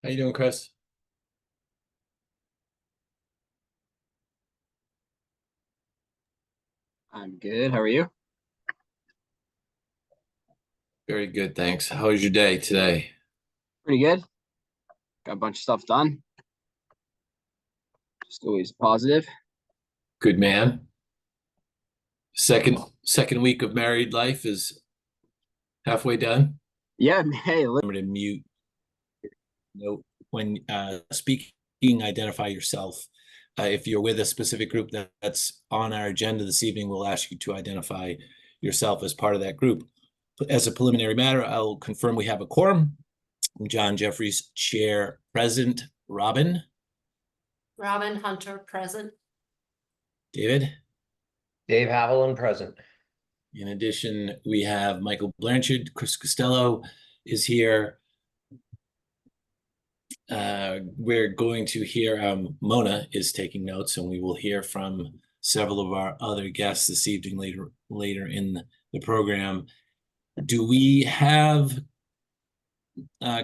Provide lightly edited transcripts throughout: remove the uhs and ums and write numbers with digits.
How you doing, Chris? I'm good. How are you? Very good, thanks. How was your day today? Pretty good. Got a bunch of stuff done. Just always positive. Good man. Second week of married life is halfway done. Yeah. Hey, Remember to mute. Note when speaking, identify yourself. If you're with a specific group that's on our agenda this evening, we'll ask you to identify yourself as part of that group. As a preliminary matter, I'll confirm we have a quorum. John Jeffries, chair, present. Robin Hunter, present. David. Dave Haviland, present. In addition, we have Michael Blanchard. Chris Costello is here. We're going to hear, Mona is taking notes, and we will hear from several of our other guests this evening later in the program. Do we have,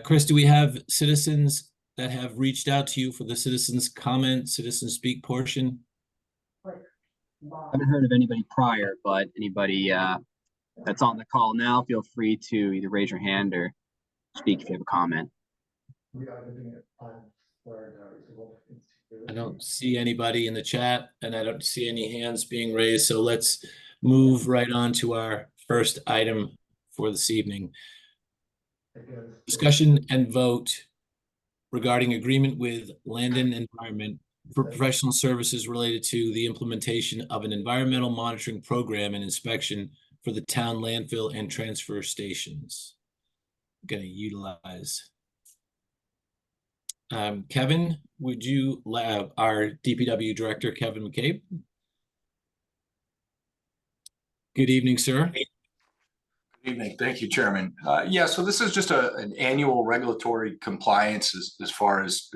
Chris, do we have citizens that have reached out to you for the citizens comment, citizen speak portion? I haven't heard of anybody prior, but anybody that's on the call now, feel free to either raise your hand or speak if you have a comment. I don't see anybody in the chat, and I don't see any hands being raised. So let's move right on to our first item for this evening. Discussion and vote regarding agreement with Landon Environment for professional services related to the implementation of an environmental monitoring program and inspection for the town landfill and transfer stations. I'm going to utilize. Kevin, would you, our DPW director, Kevin McCabe? Good evening, sir. Good evening. Thank you, Chairman. Yeah, so this is just an annual regulatory compliance as far as,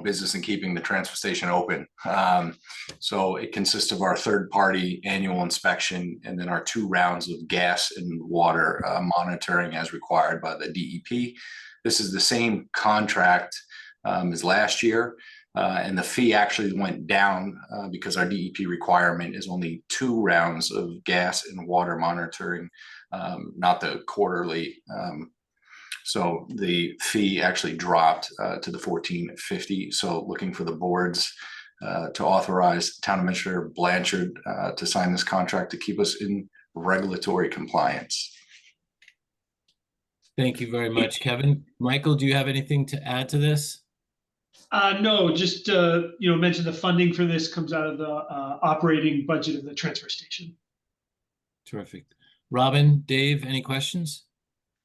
business and keeping the transfer station open. So it consists of our third-party annual inspection and then our 2 rounds of gas and water monitoring as required by the DEP. This is the same contract as last year. And the fee actually went down because our DEP requirement is only 2 rounds of gas and water monitoring, not the quarterly. So the fee actually dropped to the $14.50. So looking for the boards to authorize Town Administrator Blanchard to sign this contract to keep us in regulatory compliance. Thank you very much, Kevin. Michael, do you have anything to add to this? No, just mention the funding for this comes out of the operating budget of the transfer station. Terrific. Robin, Dave, any questions?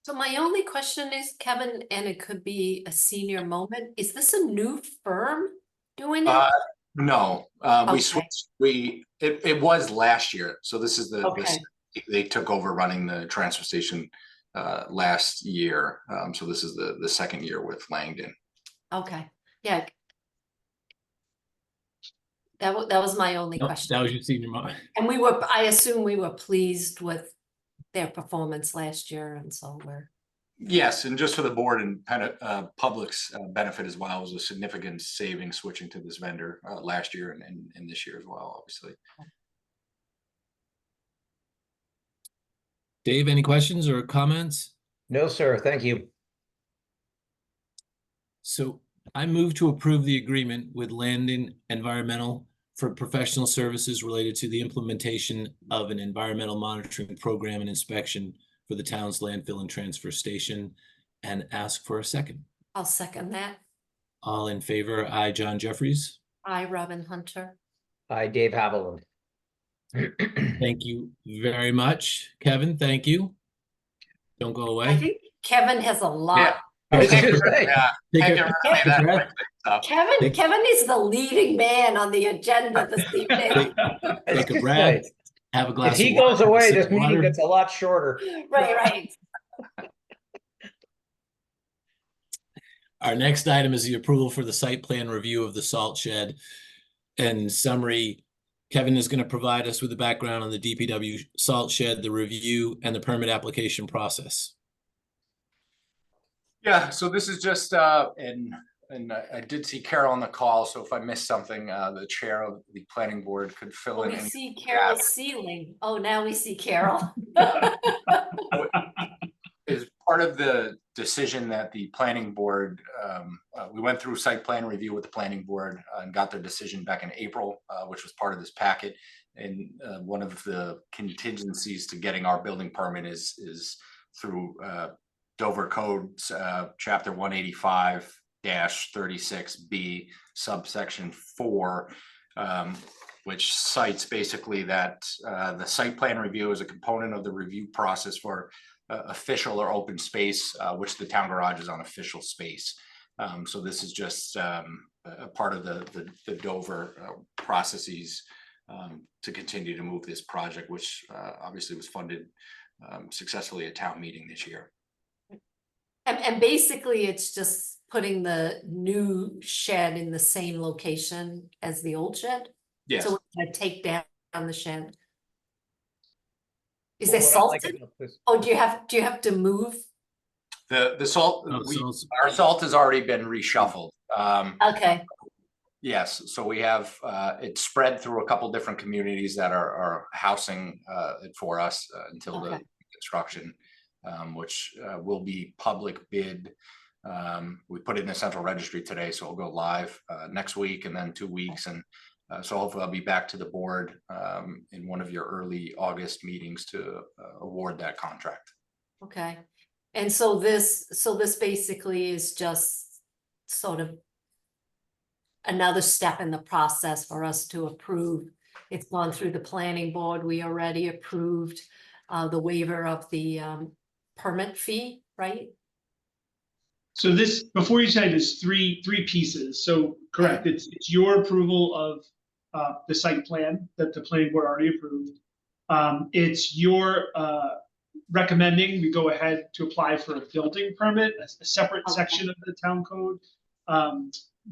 So my only question is, Kevin, and it could be a senior moment, is this a new firm doing it? No, Okay. we switched. It was last year, so this is Okay. they took over running the transfer station last year. So this is the second year with Langdon. Okay, yeah. That was my only question. That was your senior moment. And I assume we were pleased with their performance last year, and so we're. Yes, and just for the board and kind of public's benefit as well, was a significant savings switching to this vendor last year and this year as well, obviously. Dave, any questions or comments? No, sir. Thank you. So I move to approve the agreement with Landon Environmental for professional services related to the implementation of an environmental monitoring program and inspection for the town's landfill and transfer station, and ask for a second. I'll second that. All in favor? Aye, John Jeffries. Aye, Robin Hunter. Aye, Dave Haviland. Thank you very much. Kevin, thank you. Don't go away. I think Kevin has a lot. Yeah. Yeah. Kevin is the leading man on the agenda this evening. Take a breath. Have a glass If he of water. goes away, sip this of meeting water. gets a lot shorter. Right. Our next item is the approval for the site plan review of the salt shed. In summary, Kevin is going to provide us with the background on the DPW salt shed, the review, and the permit application process. Yeah, so this is just an And I did see Carol on the call, so if I missed something, the chair of the planning board could fill Oh, in. we any see gaps. Carol's ceiling. Oh, now we see Carol. Is part of the decision that the planning board, we went through site plan review with the planning board and got their decision back in April, which was part of this packet. And one of the contingencies to getting our building permit is through Dover Codes, chapter 185-36B, subsection 4, which cites basically that the site plan review is a component of the review process for official or open space, which the town garage is on official space. So this is just a part of the Dover processes to continue to move this project, which obviously was funded successfully at town meeting this year. And basically, it's just putting the new shed in the same location as the old shed? Yes. So we're gonna take down the shed? Is Well, there what I like salted? about this- Oh, do you have to move? The salt, Oh, so it's- our salt has already been reshuffled. Okay, Yes, so we have, it's spread through a couple different communities that are housing it for us until the Okay. construction, which will be public bid. We put it in the central registry today, so it'll go live next week and then 2 weeks. And so hopefully I'll be back to the board in one of your early August meetings to award that contract. okay. And so this basically is just sort of another step in the process for us to approve. It's gone through the planning board. We already approved the waiver of the permit fee, right? So this, before you say, there's three pieces. So correct, it's your approval of the site plan that the planning board already approved. It's your recommending we go ahead to apply for a building permit, a separate Okay. section of the town code.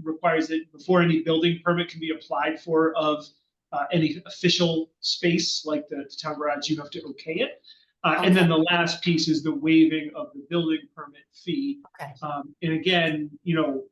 Requires that before any building permit can be applied for of any official space like the town garage, you have to okay it. And then the last piece is the waiving of the building permit fee. Okay. And again, you know,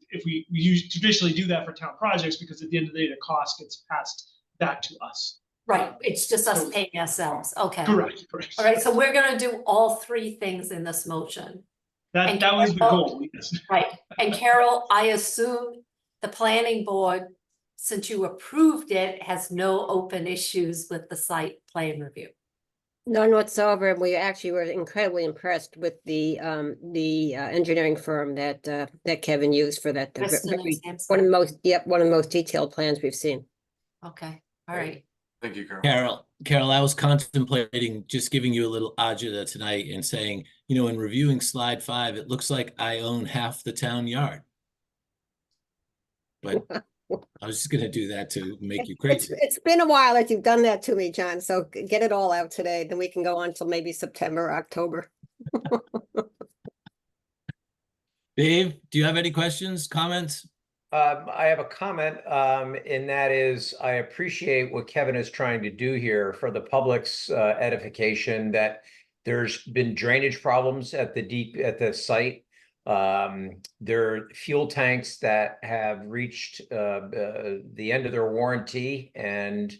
if we traditionally do that for town projects, because at the end of the day, the cost gets passed back to us. Right, it's just us So- paying ourselves, okay. Correct. All right, so we're gonna do all three things in this motion. And That was the Carol- goal, yes. Right, and Carol, I assume the planning board, since you approved it, has no open issues with the site plan review. None whatsoever. We actually were incredibly impressed with the engineering firm that Kevin used for that. Kristen and One Sampson. of the most, one of the most detailed plans we've seen. Okay, all right. Thank you, Carol. Carol, I was contemplating just giving you a little agita tonight and saying, you know, in reviewing slide 5, it looks like I own half the town yard. But I was just gonna do that to make you crazy. It's been a while that you've done that to me, John, so get it all out today, then we can go on till maybe September, October. Dave, do you have any questions, comments? I have a comment, and that is, I appreciate what Kevin is trying to do here for the public's edification, that there's been drainage problems at the site. There are fuel tanks that have reached the end of their warranty and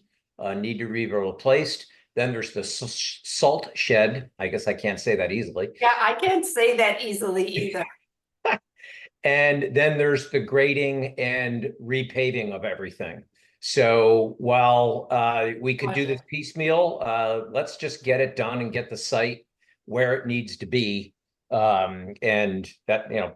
need to be replaced. Then there's the salt shed. I guess I can't say that easily. Yeah, I can't say that easily either. And then there's the grading and repaving of everything. So while we could do this piecemeal, let's just get it done and get the site where it needs to be. And that, you know,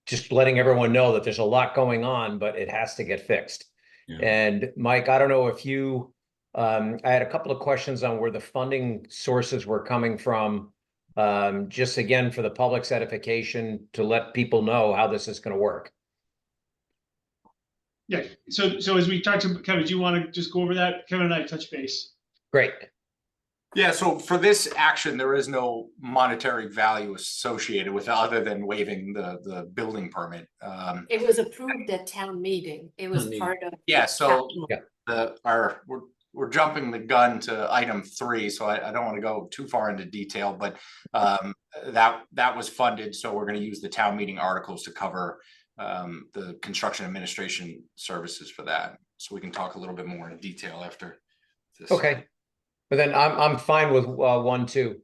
just letting everyone know that there's a lot going on, but it has to get fixed. Yeah. And Mike, I don't know if you, I had a couple of questions on where the funding sources were coming from. Just again, for the public's edification, to let people know how this is going to work. Yeah, so as we talked to Kevin, do you want to just go over that? Kevin and I touch base. Great. Yeah, so for this action, there is no monetary value associated with it other than waiving the building permit. It was approved at town meeting. It was Town meeting. part of. Yeah, so Yeah. we're jumping the gun to item 3, so I don't want to go too far into detail, but that was funded, so we're going to use the town meeting articles to cover the construction administration services for that. So we can talk a little bit more in detail after this. Okay, but then I'm fine with 1, 2.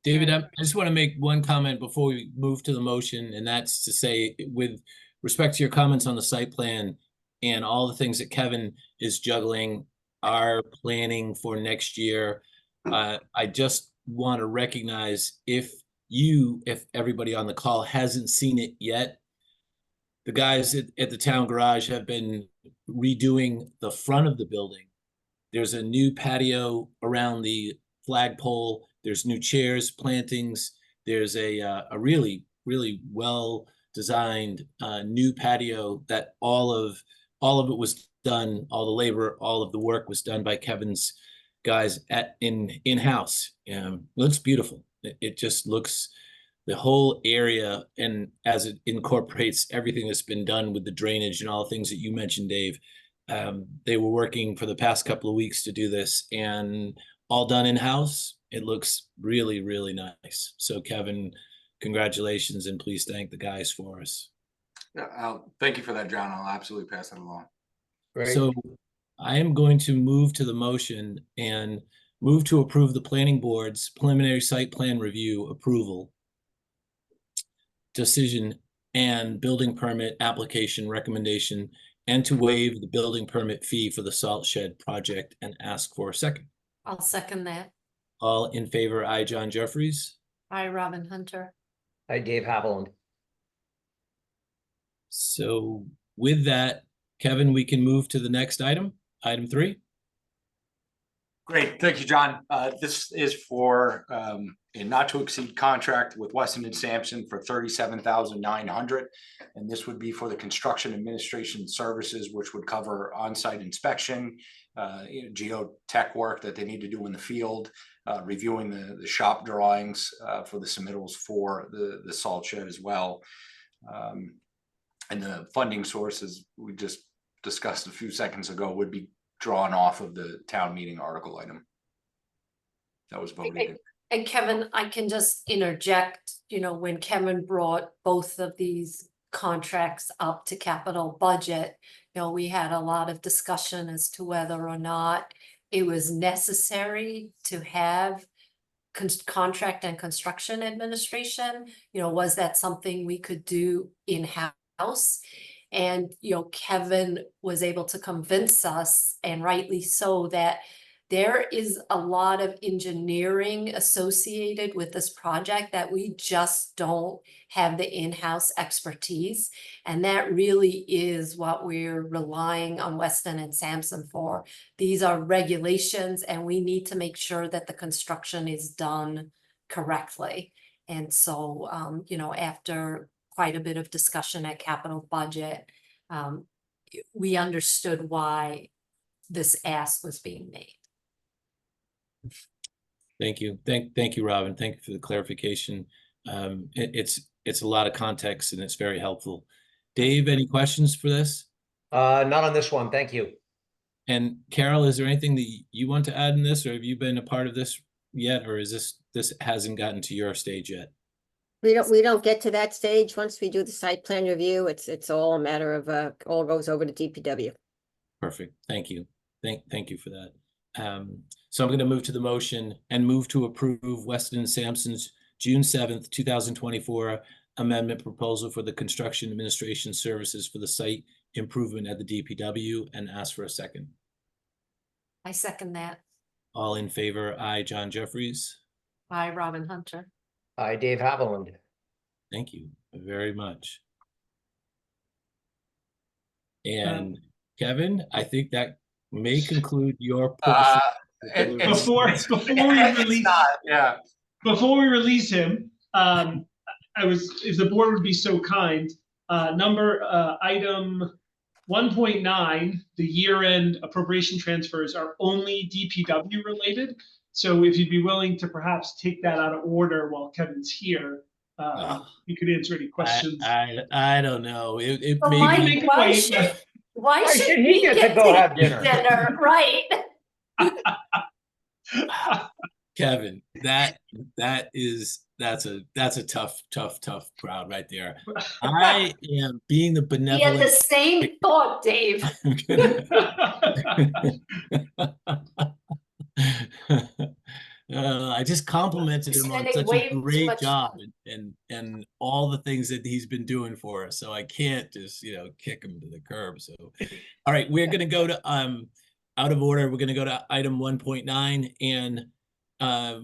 David, I just want to make one comment before we move to the motion, and that's to say, with respect to your comments on the site plan and all the things that Kevin is juggling, our planning for next year, I just want to recognize if everybody on the call hasn't seen it yet, the guys at the town garage have been redoing the front of the building. There's a new patio around the flagpole. There's new chairs, plantings. There's a really, really well designed new patio that all of it was done. All the labor, all of the work was done by Kevin's guys in-house. It looks beautiful. It just looks, the whole area, and as it incorporates everything that's been done with the drainage and all the things that you mentioned, Dave. They were working for the past couple of weeks to do this, and all done in-house. It looks really, really nice. So Kevin, congratulations, and please thank the guys for us. Yeah, thank you for that, John. I'll absolutely pass that along. Great. So I am going to move to the motion and move to approve the planning board's preliminary site plan review approval decision and building permit application recommendation, and to waive the building permit fee for the salt shed project, and ask for a second. I'll second that. All in favor, aye, John Jeffries. Hi, Robin Hunter. Hi, Dave Haviland. So with that, Kevin, we can move to the next item, item 3. Great, thank you, John. This is for a not to exceed contract with Weston and Sampson for $37,900. And this would be for the construction administration services, which would cover on-site inspection, geotech work that they need to do in the field, reviewing the shop drawings for the submittals for the salt shed as well. And the funding sources we just discussed a few seconds ago would be drawn off of the town meeting article item that was voted in. And Kevin, I can just interject, when Kevin brought both of these contracts up to capital budget, we had a lot of discussion as to whether or not it was necessary to have contract and construction administration. Was that something we could do in-house? And, Kevin was able to convince us, and rightly so, that there is a lot of engineering associated with this project that we just don't have the in-house expertise. And that really is what we're relying on Weston and Sampson for. These are regulations, and we need to make sure that the construction is done correctly. And so, after quite a bit of discussion at capital budget, we understood why this ask was being made. Thank you. Thank you, Robin. Thank you for the clarification. It's a lot of context, and it's very helpful. Dave, any questions for this? Not on this one, thank you. And Carol, is there anything that you want to add in this, or have you been a part of this yet, or is this hasn't gotten to your stage yet? We don't get to that stage. Once we do the site plan review, it's all a matter of all goes over to DPW. Perfect. Thank you. Thank you for that. So I'm going to move to the motion and move to approve Weston and Sampson's June 7th, 2024 amendment proposal for the construction administration services for the site improvement at the DPW, and ask for a second. I second that. All in favor, aye, John Jeffries. Hi, Robin Hunter. Hi, Dave Haviland. Thank you very much. And Kevin, I think that may conclude your portion. Before we release him, if the board would be so kind, item 1.9, the year-end appropriation transfers are only DPW related. So if you'd be willing to perhaps take that out of order while Kevin's here, you could answer any questions. I don't know. It Well, may be. why should he we get get to go have dinner? Right. Kevin, that is that's a tough crowd right there. I am being the We had the benevolent. same thought, Dave. I just complimented him on Spending such a way too great much job time. and all the things that he's been doing for us. So I can't just, kick him to the curb. So, all right, we're gonna go to out of order. We're gonna go to item 1.9. And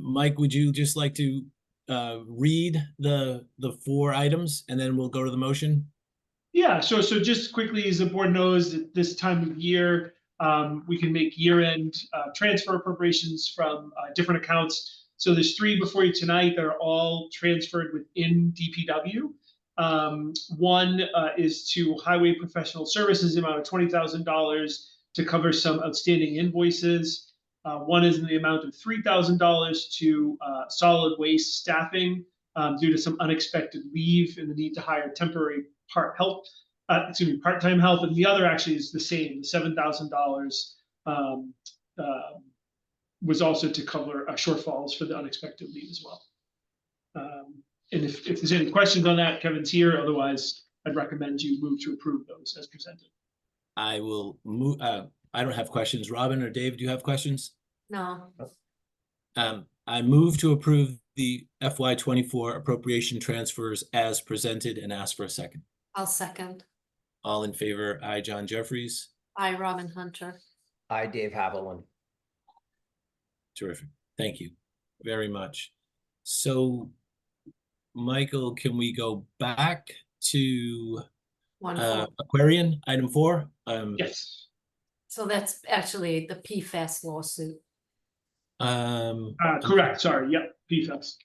Mike, would you just like to read the 4 items and then we'll go to the motion? Yeah, so just quickly, as the board knows, at this time of year, we can make year-end transfer appropriations from different accounts. So there's 3 before you tonight. They're all transferred within DPW. One is to Highway Professional Services, amount of $20,000 to cover some outstanding invoices. One is in the amount of $3,000 to solid waste staffing due to some unexpected leave and the need to hire temporary part-time help, and the other actually is the same. The $7,000 was also to cover shortfalls for the unexpected leave as well. And if there's any questions on that, Kevin's here. Otherwise, I'd recommend you move to approve those as presented. I will move. I don't have questions. Robin or Dave, do you have questions? No, I move to approve the FY24 appropriation transfers as presented and ask for a second. I'll second. All in favor, aye, John Jeffries. Aye, Robin Hunter. Hi, Dave Haviland. Terrific. Thank you very much. So, Michael, can we go back to Aquarian, item 4? Yes. So that's actually the PFAS lawsuit. Correct. Sorry. Yep. PFAS.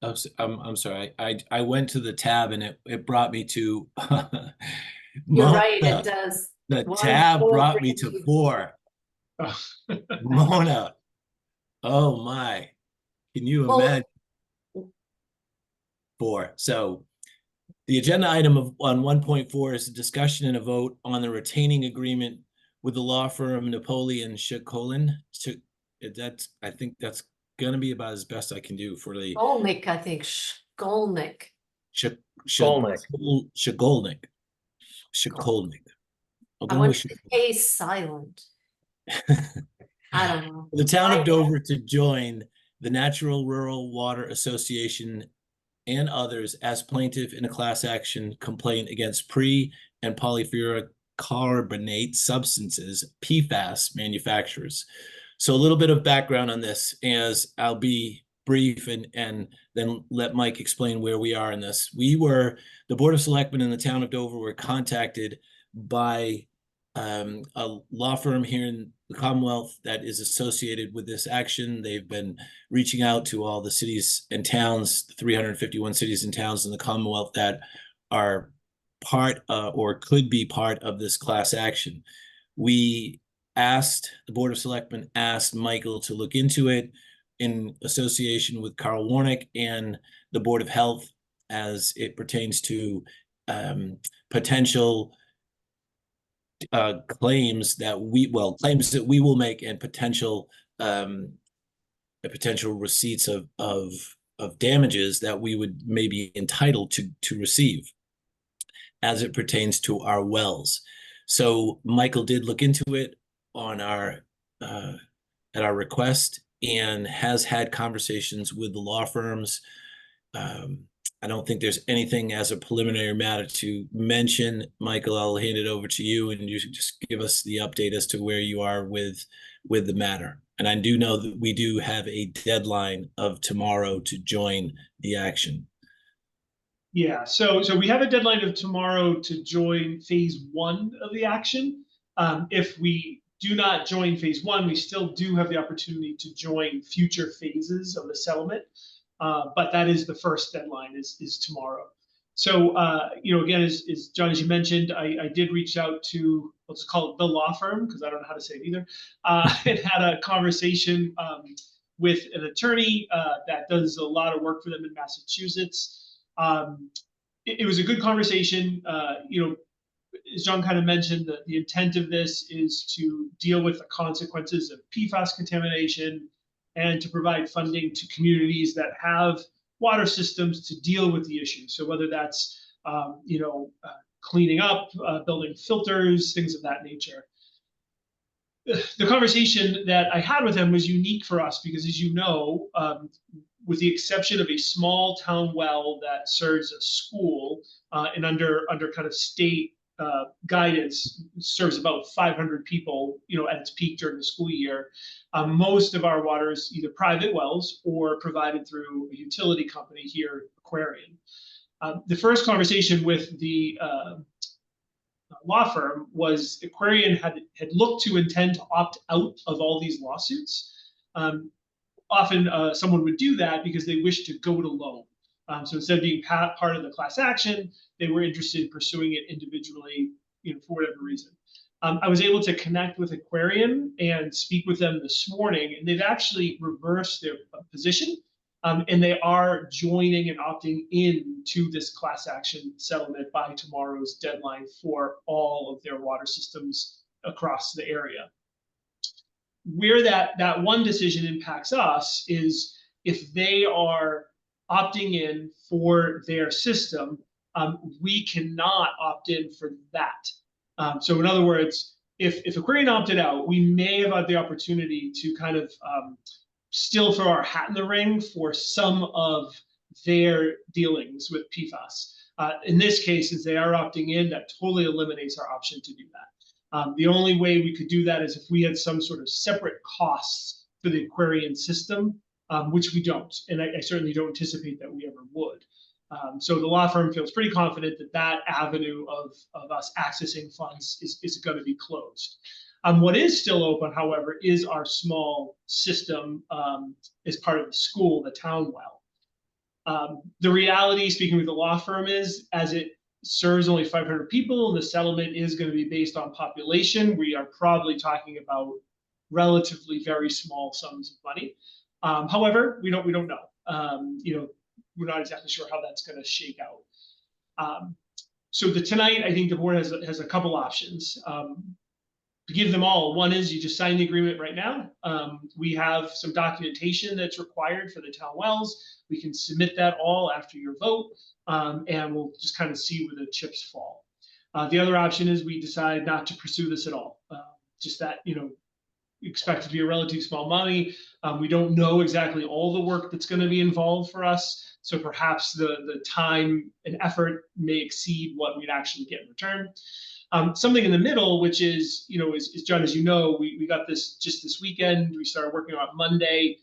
Oh, I'm sorry. I went to the tab and it brought me to. You're right, it does. The 1, tab 4, brought me to 3, 4. Oh. Mona. Oh my. Can you Well, imagine? 4. So the agenda item on 1.4 is a discussion and a vote on the retaining agreement with the law firm Napoleon Shakolin. I think that's gonna be about as best I can do for the Skolnick, I think, Skolnick. Skolnick. Shakolnik. I'll I go want with to stay silent. I don't know. the town of Dover to join the Natural Rural Water Association and others as plaintiff in a class action complaint against pre- and polyfluorocarbonate substances, PFAS manufacturers. So a little bit of background on this, as I'll be brief and then let Mike explain where we are in this. The Board of Selectmen in the town of Dover were contacted by a law firm here in the Commonwealth that is associated with this action. They've been reaching out to all the cities and towns, 351 cities and towns in the Commonwealth that are part or could be part of this class action. The Board of Selectmen asked Michael to look into it in association with Carl Warnick and the Board of Health as it pertains to potential claims that we will make and potential receipts of damages that we would maybe entitled to receive as it pertains to our wells. So Michael did look into it on at our request and has had conversations with the law firms. I don't think there's anything as a preliminary matter to mention. Michael, I'll hand it over to you and you should just give us the update as to where you are with the matter. And I do know that we do have a deadline of tomorrow to join the action. Yeah, so we have a deadline of tomorrow to join phase 1 of the action. If we do not join phase 1, we still do have the opportunity to join future phases of the settlement. But that is the first deadline is tomorrow. So, again, as John, as you mentioned, I did reach out to, let's call it the law firm, because I don't know how to say it either, and had a conversation with an attorney that does a lot of work for them in Massachusetts. It was a good conversation. As John kind of mentioned, the intent of this is to deal with the consequences of PFAS contamination and to provide funding to communities that have water systems to deal with the issue. So whether that's cleaning up, building filters, things of that nature. The conversation that I had with him was unique for us because, as you know, with the exception of a small town well that serves a school and under kind of state guidance serves about 500 people, at its peak during the school year. Most of our water is either private wells or provided through a utility company here, Aquarian. The first conversation with the law firm was Aquarian had looked to intend to opt out of all these lawsuits. Often someone would do that because they wish to go it alone. So instead of being part of the class action, they were interested in pursuing it individually, for whatever reason. I was able to connect with Aquarian and speak with them this morning, and they've actually reversed their position. And they are joining and opting in to this class action settlement by tomorrow's deadline for all of their water systems across the area. Where that one decision impacts us is if they are opting in for their system, we cannot opt in for that. So in other words, if Aquarian opted out, we may have had the opportunity to kind of still throw our hat in the ring for some of their dealings with PFAS. In this case, as they are opting in, that totally eliminates our option to do that. The only way we could do that is if we had some sort of separate costs for the Aquarian system, which we don't, and I certainly don't anticipate that we ever would. So the law firm feels pretty confident that that avenue of us accessing funds is going to be closed. What is still open, however, is our small system as part of the school, the town well. The reality, speaking with the law firm, is as it serves only 500 people, and the settlement is going to be based on population, we are probably talking about relatively very small sums of money. However, we don't know. We're not exactly sure how that's going to shake out. So tonight, I think the board has a couple options. To give them all, one is you just sign the agreement right now. We have some documentation that's required for the town wells. We can submit that all after your vote, and we'll just kind of see where the chips fall. The other option is we decide not to pursue this at all. Just that, expect it to be a relatively small money. We don't know exactly all the work that's going to be involved for us. So perhaps the time and effort may exceed what we'd actually get in return. Something in the middle, which is, is John, as you know, we got this just this weekend. We started working on Monday.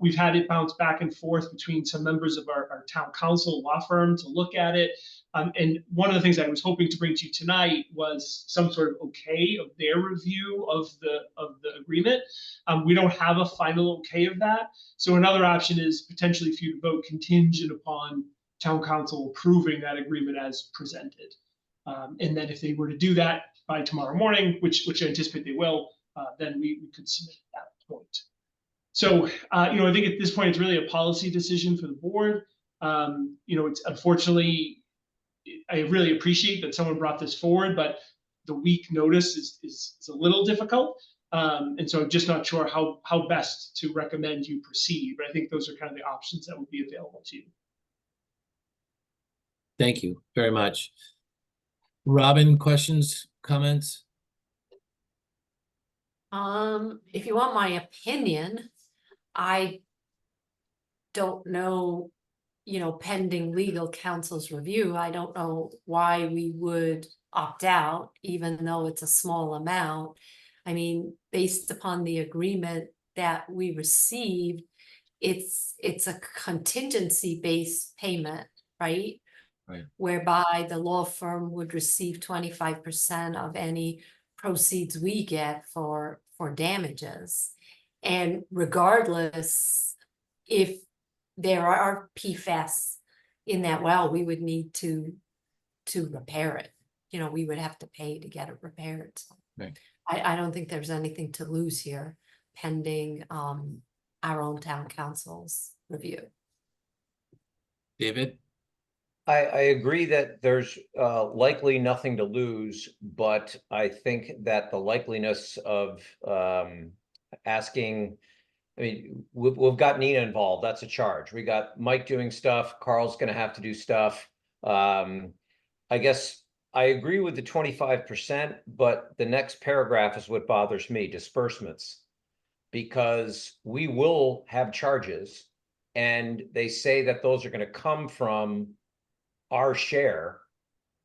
We've had it bounce back and forth between some members of our town council law firm to look at it. And one of the things I was hoping to bring to you tonight was some sort of okay of their review of the agreement. We don't have a final okay of that. So another option is potentially for you to vote contingent upon town council approving that agreement as presented. And then if they were to do that by tomorrow morning, which I anticipate they will, then we could submit at that point. So, I think at this point, it's really a policy decision for the board. It's unfortunately, I really appreciate that someone brought this forward, but the week notice is a little difficult. And so I'm just not sure how best to recommend you proceed, but I think those are kind of the options that would be available to you. Thank you very much. Robin, questions, comments? If you want my opinion, I don't know, pending legal counsel's review, I don't know why we would opt out, even though it's a small amount. I mean, based upon the agreement that we received, it's a contingency-based payment, right? Right. Whereby the law firm would receive 25% of any proceeds we get for damages. And regardless, if there are PFAS in that well, we would need to repair it. We would have to pay to get it repaired. So right. I don't think there's anything to lose here pending our own town council's review. David? I agree that there's likely nothing to lose, but I think that the likeliness of asking I mean, we've got Nina involved. That's a charge. We got Mike doing stuff. Carl's gonna have to do stuff. I guess I agree with the 25%, but the next paragraph is what bothers me, disbursements. Because we will have charges, and they say that those are gonna come from our share.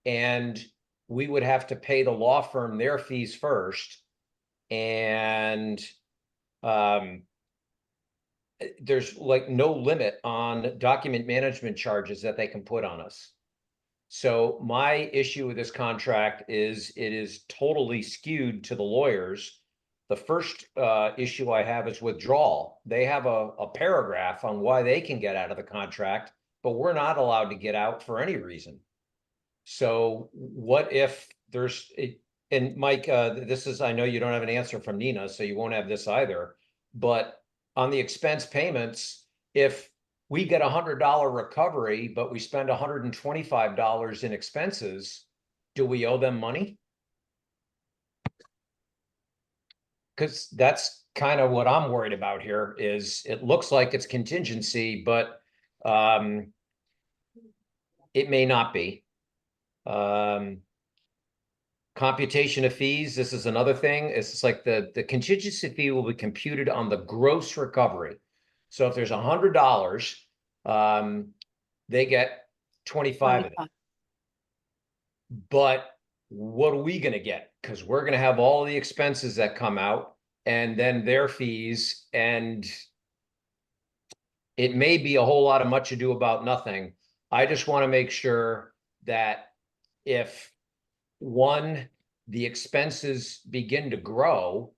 And we would have to pay the law firm their fees first. And there's like no limit on document management charges that they can put on us. So my issue with this contract is it is totally skewed to the lawyers. The first issue I have is withdrawal. They have a paragraph on why they can get out of the contract, but we're not allowed to get out for any reason. So what if there's and Mike, this is, I know you don't have an answer from Nina, so you won't have this either, but on the expense payments, if we get $100 recovery, but we spend $125 in expenses, do we owe them money? Because that's kind of what I'm worried about here is it looks like it's contingency, but it may not be. Computation of fees, this is another thing. It's just like the contingency fee will be computed on the gross recovery. So if there's $100, they get 25 of it. But what are we gonna get? Because we're gonna have all the expenses that come out and then their fees, and it may be a whole lot of much ado about nothing. I just want to make sure that if the expenses begin to grow,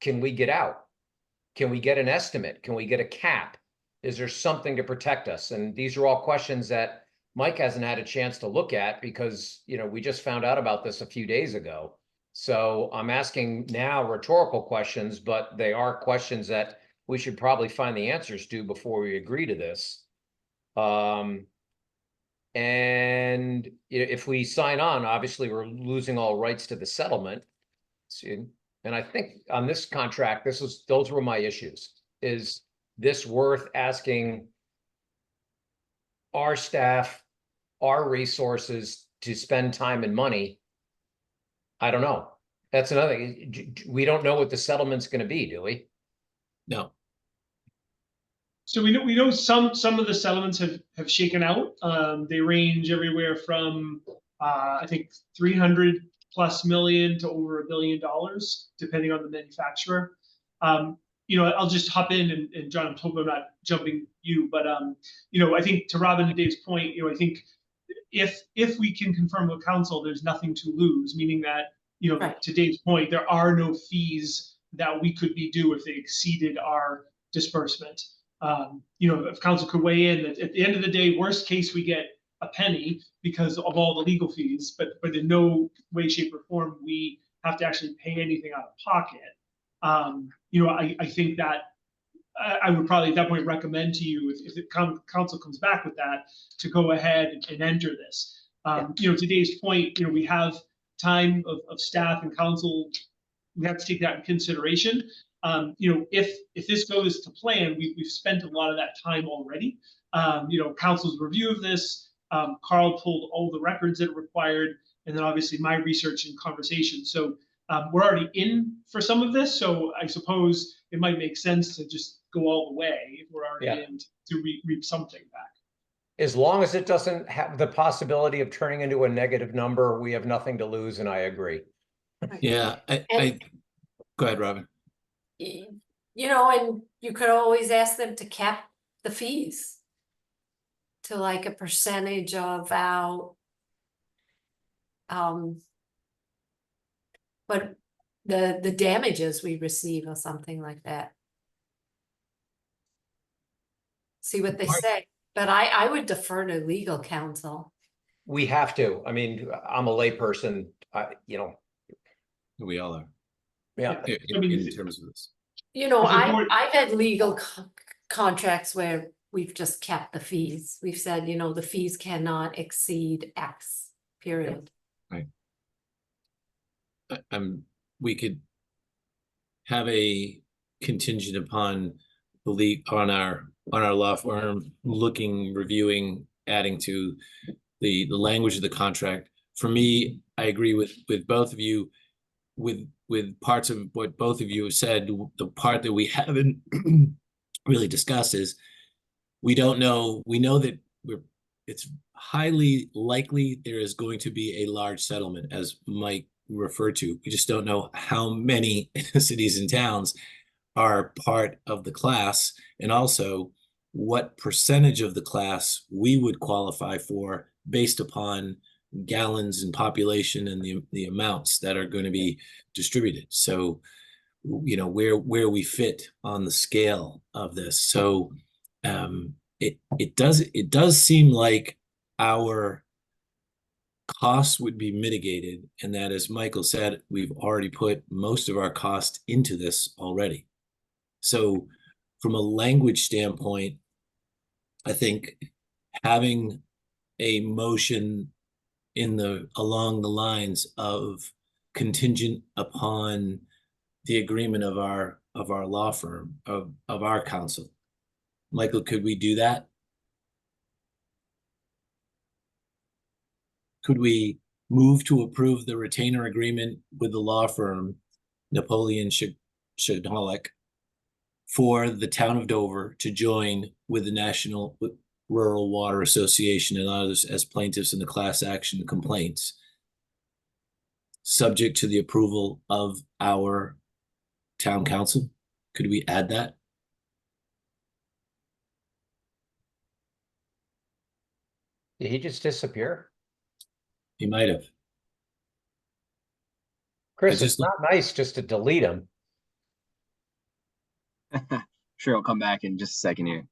can we get out? Can we get an estimate? Can we get a cap? Is there something to protect us? And these are all questions that Mike hasn't had a chance to look at because, you know, we just found out about this a few days ago. So I'm asking now rhetorical questions, but they are questions that we should probably find the answers to before we agree to this. And if we sign on, obviously we're losing all rights to the settlement. And I think on this contract, those were my issues. Is this worth asking our staff, our resources to spend time and money? I don't know. That's another thing. We don't know what the settlement's going to be, do we? No. So we know some of the settlements have shaken out. They range everywhere from I think 300+ million to over $1 billion, depending on the manufacturer. You know, I'll just hop in and John, I hope I'm not jumping you, but you know, I think to Robin and Dave's point, you know, I think if we can confirm with council, there's nothing to lose, meaning that, you know, Right. to Dave's point, there are no fees that we could be due if they exceeded our disbursement. You know, if council could weigh in, at the end of the day, worst case, we get a penny because of all the legal fees, but in no way, shape, or form we have to actually pay anything out of pocket. You know, I think that I would probably at that point recommend to you, if the council comes back with that, to go ahead and enter this. You know, to Dave's point, you know, we have time of staff and council. We have to take that in consideration. You know, if this goes to plan, we've spent a lot of that time already. You know, council's review of this, Carl pulled all the records that are required, and then obviously my research and conversation. So we're already in for some of this. So I suppose it might make sense to just go all the way if we're already in to reap something back. As long as it doesn't have the possibility of turning into a negative number, we have nothing to lose, and I agree. Yeah, And- go ahead, Robin. You know, and you could always ask them to cap the fees to like a percentage of our but the damages we receive or something like that. See what they say, but I would defer to legal counsel. We have to. I mean, I'm a layperson. You know, We all are. yeah. In terms of this. You know, If the board- I've had legal contracts where we've just kept the fees. We've said, you know, the fees cannot exceed X, period. Right. We could have a contingent upon our law firm, looking, reviewing, adding to the language of the contract. For me, I agree with both of you, with parts of what both of you have said. The part that we haven't really discussed is we don't know. We know that it's highly likely there is going to be a large settlement, as Mike referred to. We just don't know how many cities and towns are part of the class, and also what percentage of the class we would qualify for based upon gallons and population and the amounts that are going to be distributed. So, you know, where we fit on the scale of this. So it does seem like our costs would be mitigated, and that, as Michael said, we've already put most of our cost into this already. So from a language standpoint, I think having a motion along the lines of contingent upon the agreement of our law firm, of our counsel. Michael, could we do that? Could we move to approve the retainer agreement with the law firm Napoleon Shadolic for the town of Dover to join with the National Rural Water Association and others as plaintiffs in the class action complaints, subject to the approval of our town council? Could we add that? Did he just disappear? He might have. Chris, just- it's not nice just to delete him. Sure, I'll come back in just a second here.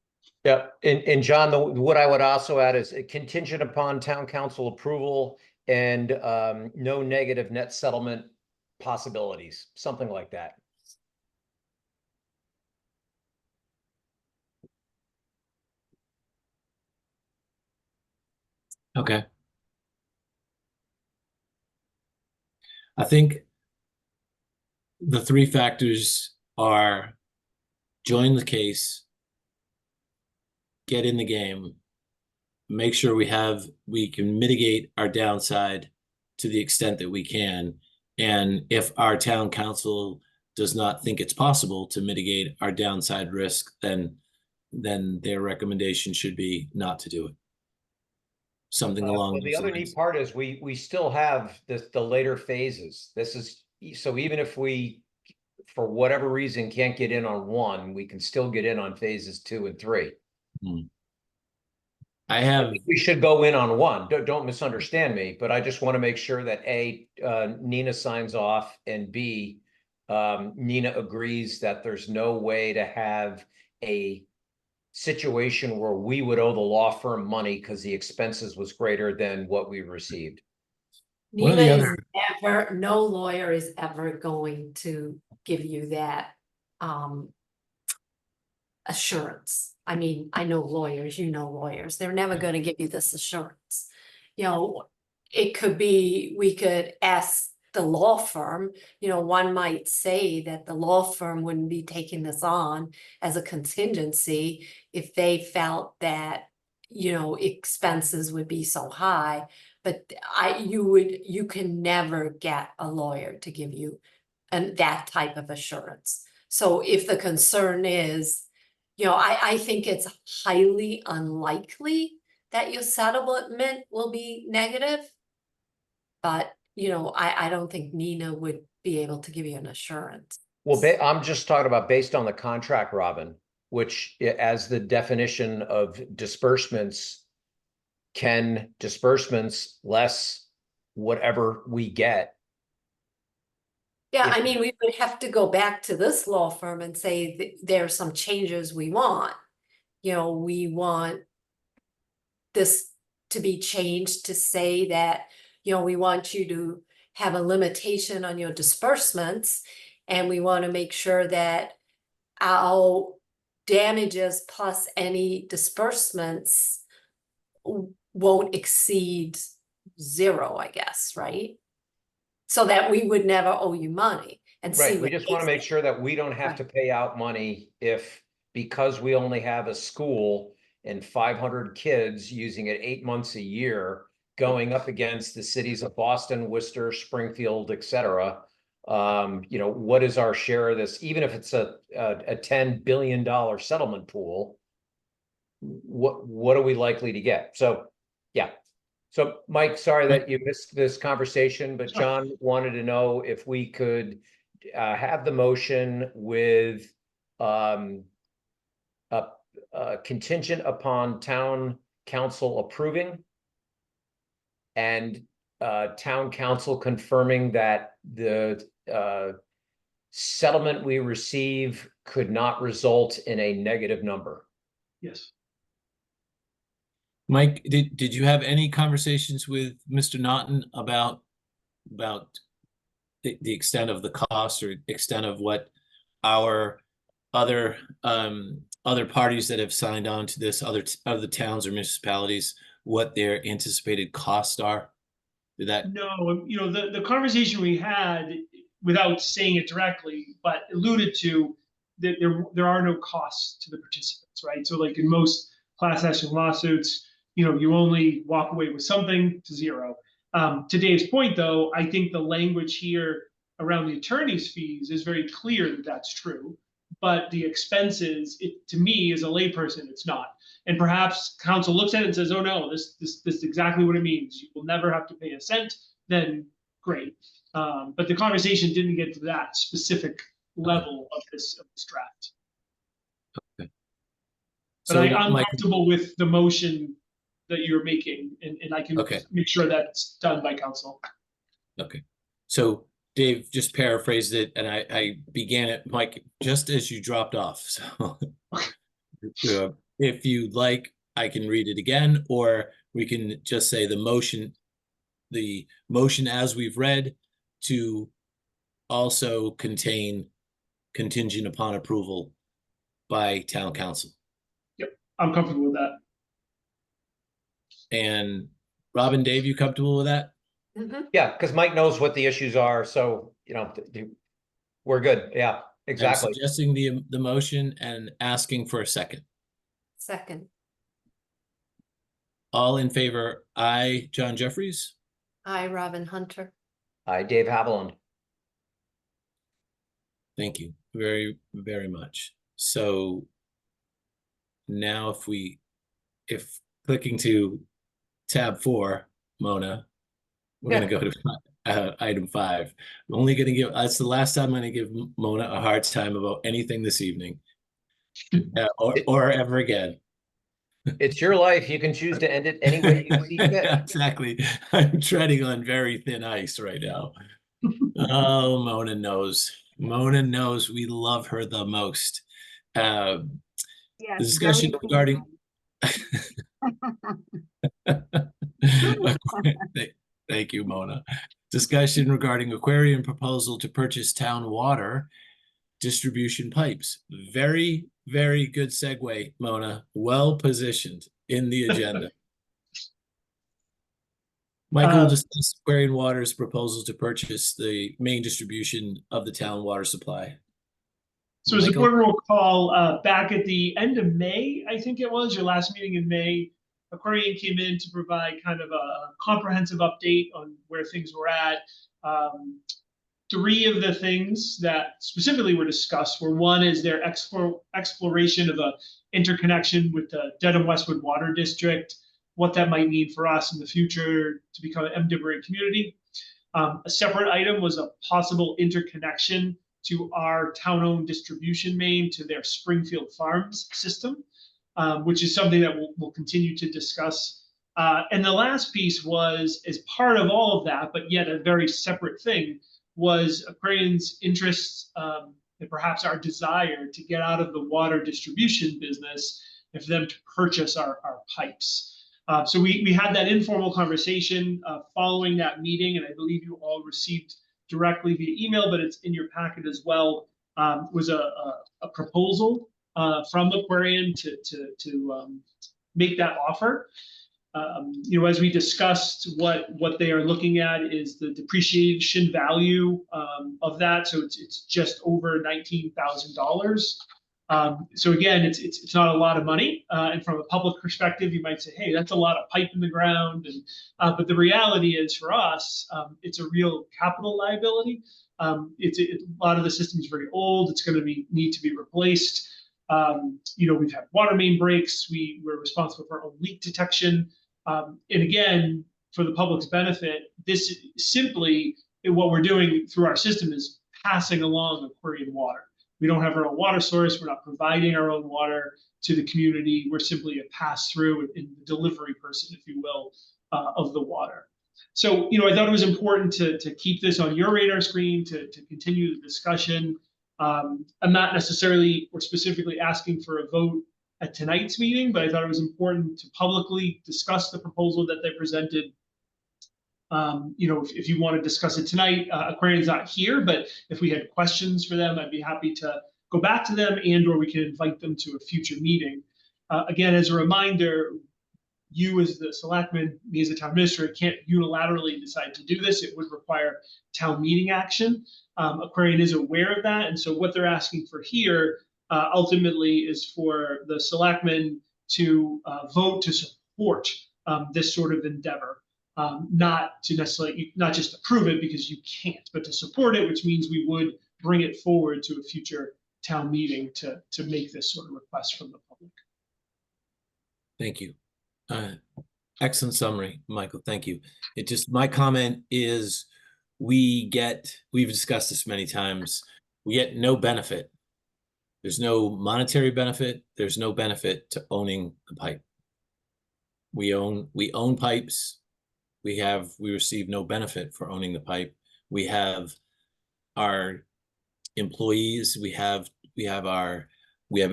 Yeah, and John, what I would also add is contingent upon town council approval and no negative net settlement possibilities, something like that. Okay. I think the three factors are join the case, get in the game, make sure we can mitigate our downside to the extent that we can. And if our town council does not think it's possible to mitigate our downside risk, then their recommendation should be not to do it. Something along Well, the those other lines. neat part is we still have the later phases. This is, so even if we, for whatever reason, can't get in on one, we can still get in on phases 2 and 3. I have. We should go in on one. Don't misunderstand me, but I just want to make sure that A, Nina signs off, and B, Nina agrees that there's no way to have a situation where we would owe the law firm money because the expenses was greater than what we received. One of Nina the is other- never, no lawyer is ever going to give you that assurance. I mean, I know lawyers, you know lawyers, they're never gonna give you this assurance. You know, it could be, we could ask the law firm, you know, one might say that the law firm wouldn't be taking this on as a contingency if they felt that, you know, expenses would be so high. But you can never get a lawyer to give you that type of assurance. So if the concern is, you know, I think it's highly unlikely that your settlement will be negative. But, you know, I don't think Nina would be able to give you an assurance. Well, I'm just talking about based on the contract, Robin, which as the definition of disbursements, can disbursements less whatever we get. Yeah, I mean, we would have to go back to this law firm and say there are some changes we want. You know, we want this to be changed to say that, you know, we want you to have a limitation on your disbursements, and we want to make sure that our damages plus any disbursements won't exceed 0, I guess, right? So that we would never owe you money and see. Right, we just want to make sure that we don't have to pay out money if because we only have a school and 500 kids using it 8 months a year, going up against the cities of Boston, Worcester, Springfield, et cetera. You know, what is our share of this? Even if it's a $10 billion settlement pool, what are we likely to get? So, yeah. So, Mike, sorry that you missed this conversation, but John wanted to know if we could have the motion with contingent upon town council approving and town council confirming that the settlement we receive could not result in a negative number. Yes. Mike, did you have any conversations with Mr. Naughton about the extent of the cost or extent of what our other parties that have signed on to this, other towns or municipalities, what their anticipated costs are? Did that? No, you know, the conversation we had, without saying it directly, but alluded to that there are no costs to the participants, right? So like in most class action lawsuits, you know, you only walk away with something to zero. To Dave's point, though, I think the language here around the attorney's fees is very clear that that's true. But the expenses, to me, as a layperson, it's not. And perhaps council looks at it and says, "Oh no, this is exactly what it means. You will never have to pay a cent." Then great. But the conversation didn't get to that specific level of this draft. Okay. But So I'm Mike, comfortable with the motion that you're making, and I can okay. make sure that's done by council. Okay. So Dave just paraphrased it, and I began it, Mike, just as you dropped off. So if you'd like, I can read it again, or we can just say the motion as we've read to also contain contingent upon approval by town council. Yep, I'm comfortable with that. And Robin, Dave, you comfortable with that? Mhm. Yeah, because Mike knows what the issues are, so, you know, we're good. Yeah, exactly. I'm suggesting the motion and asking for a second. Second, All in favor, aye, John Jeffries. I, Robin Hunter. Hi, Dave Haviland. Thank you very, very much. So now if clicking to tab 4, Mona, we're going to go to item 5. I'm only going to give, that's the last time I'm going to give Mona a hard time about anything this evening or ever again. It's your life. You can choose to end it any way you see fit. Exactly. I'm treading on very thin ice right now. Oh, Mona knows. Mona knows we love her the most. The discussion regarding Thank you, Mona. Discussion regarding aquarium proposal to purchase town water distribution pipes. Very, very good segue, Mona. Well positioned in the agenda. Michael will discuss Aquarium Water's proposal to purchase the main distribution of the town water supply. So as the board will recall, back at the end of May, I think it was, your last meeting in May, Aquarium came in to provide kind of a comprehensive update on where things were at. 3 of the things that specifically were discussed were, one is their exploration of a interconnection with the Dedham Westwood Water District, what that might mean for us in the future to become an MWRA community. A separate item was a possible interconnection to our town-owned distribution main to their Springfield Farms system, which is something that we'll continue to discuss. And the last piece was, as part of all of that, but yet a very separate thing, was Aquarian's interest and perhaps our desire to get out of the water distribution business and for them to purchase our pipes. So we had that informal conversation following that meeting, and I believe you all received directly via email, but it's in your packet as well, was a proposal from Aquarian to make that offer. You know, as we discussed, what they are looking at is the depreciation value of that. So it's just over $19,000. So again, it's not a lot of money, and from a public perspective, you might say, "Hey, that's a lot of pipe in the ground." And but the reality is, for us, it's a real capital liability. A lot of the system's very old. It's going to need to be replaced. We've had water main breaks. We're responsible for our own leak detection. And again, for the public's benefit, this simply what we're doing through our system is passing along Aquarian water. We don't have our own water source. We're not providing our own water to the community. We're simply a pass-through and the delivery person, if you will, of the water. So, I thought it was important to keep this on your radar screen, to continue the discussion. I'm not necessarily or specifically asking for a vote at tonight's meeting, but I thought it was important to publicly discuss the proposal that they presented. If you want to discuss it tonight, Aquarian's not here, but if we had questions for them, I'd be happy to go back to them, and or we can invite them to a future meeting. Again, as a reminder, you as the selectman, me as the town administrator, can't unilaterally decide to do this. It would require town meeting action. Aquarian is aware of that, and so what they're asking for here ultimately is for the selectmen to vote to support this sort of endeavor. Not just approve it because you can't, but to support it, which means we would bring it forward to a future town meeting to make this sort of request from the public. Thank you. Excellent summary, Michael. Thank you. My comment is we've discussed this many times. We get no benefit. There's no monetary benefit. There's no benefit to owning the pipe. We own pipes. We receive no benefit for owning the pipe. We have our employees. We have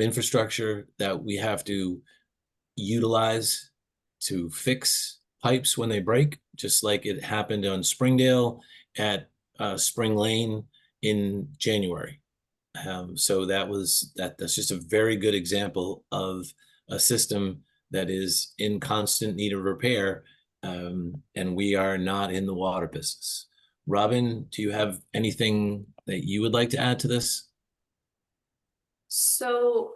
infrastructure that we have to utilize to fix pipes when they break, just like it happened on Springdale at Spring Lane in January. So that's just a very good example of a system that is in constant need of repair. And we are not in the water business. Robin, do you have anything that you would like to add to this? So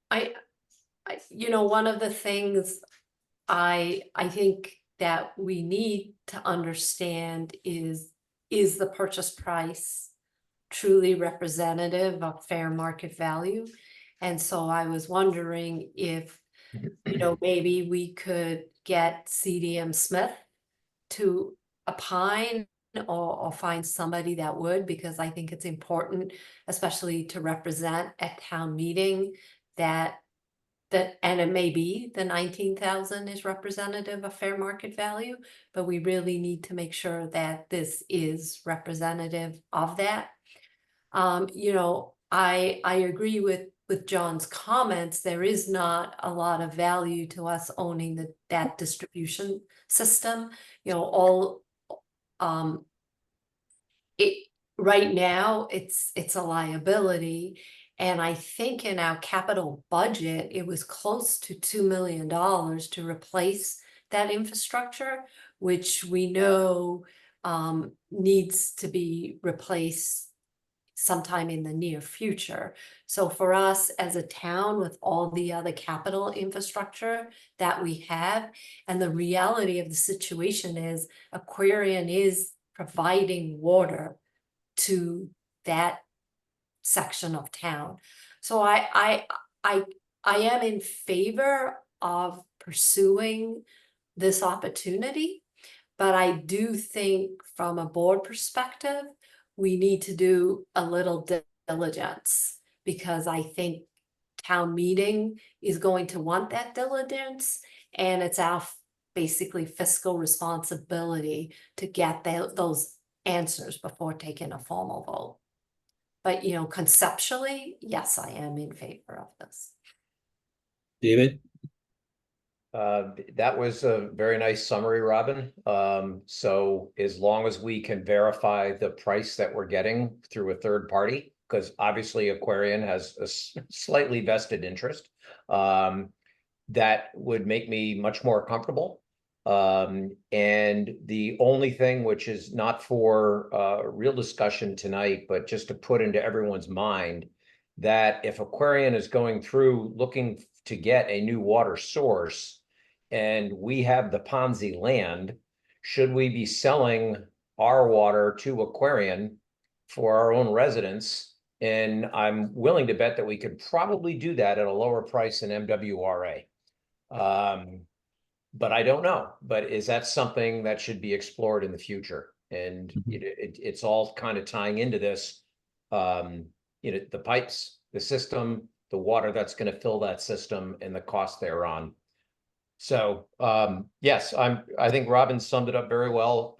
one of the things I think that we need to understand is the purchase price truly representative of fair market value? And so I was wondering if, maybe we could get CDM Smith to opine or find somebody that would, because I think it's important, especially to represent at town meeting, that and it may be the 19,000 is representative of fair market value, but we really need to make sure that this is representative of that. I agree with John's comments. There is not a lot of value to us owning that distribution system. Right now it's a liability. And I think in our capital budget, it was close to $2 million to replace that infrastructure, which we know needs to be replaced sometime in the near future. So for us as a town, with all the other capital infrastructure that we have, and the reality of the situation is Aquarian is providing water to that section of town. So I am in favor of pursuing this opportunity, but I do think from a board perspective, we need to do a little diligence, because I think town meeting is going to want that diligence, and it's our basically fiscal responsibility to get those answers before taking a formal vote. But, conceptually, yes, I am in favor of this. David? That was a very nice summary, Robin. So as long as we can verify the price that we're getting through a third party, because obviously Aquarian has a slightly vested interest, that would make me much more comfortable. And the only thing, which is not for real discussion tonight, but just to put into everyone's mind, that if Aquarian is going through looking to get a new water source and we have the Ponzi land, should we be selling our water to Aquarian for our own residents? And I'm willing to bet that we could probably do that at a lower price than MWRA. But I don't know. But is that something that should be explored in the future? And it's all kind of tying into this. The pipes, the system, the water that's going to fill that system, and the cost thereon. So yes, I think Robin summed it up very well.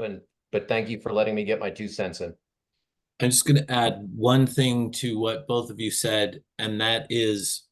But thank you for letting me get my 2 cents in. I'm just going to add one thing to what both of you said, and that is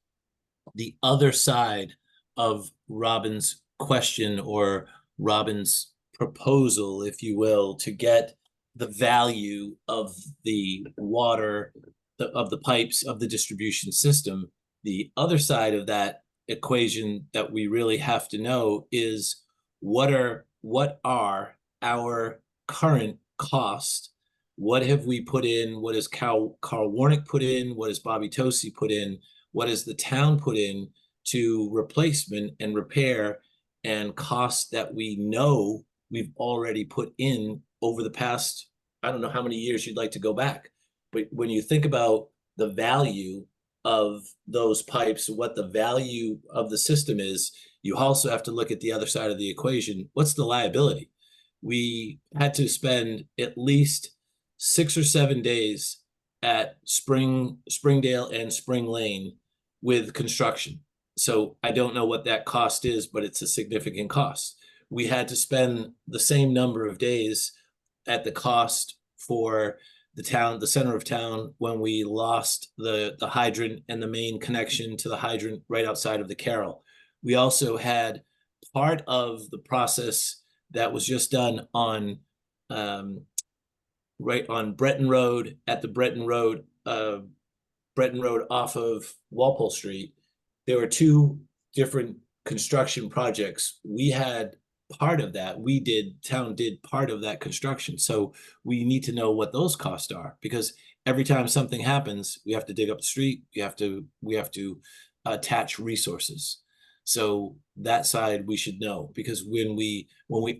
the other side of Robin's question, or Robin's proposal, if you will, to get the value of the water, of the pipes, of the distribution system. The other side of that equation that we really have to know is what are our current costs? What have we put in? What has Carl Warnick put in? What has Bobby Tosi put in? What has the town put in to replacement and repair and costs that we know we've already put in over the past, I don't know how many years you'd like to go back. But when you think about the value of those pipes, what the value of the system is, you also have to look at the other side of the equation. What's the liability? We had to spend at least 6 or 7 days at Springdale and Spring Lane with construction. So I don't know what that cost is, but it's a significant cost. We had to spend the same number of days at the cost for the town, the center of town, when we lost the hydrant and the main connection to the hydrant right outside of the Carroll. We also had part of the process that was just done on right on Breton Road, at the Breton Road off of Walpole Street. There were 2 different construction projects. We had part of that. Town did part of that construction. So we need to know what those costs are, because every time something happens, we have to dig up the street. We have to attach resources. So that side we should know, because when we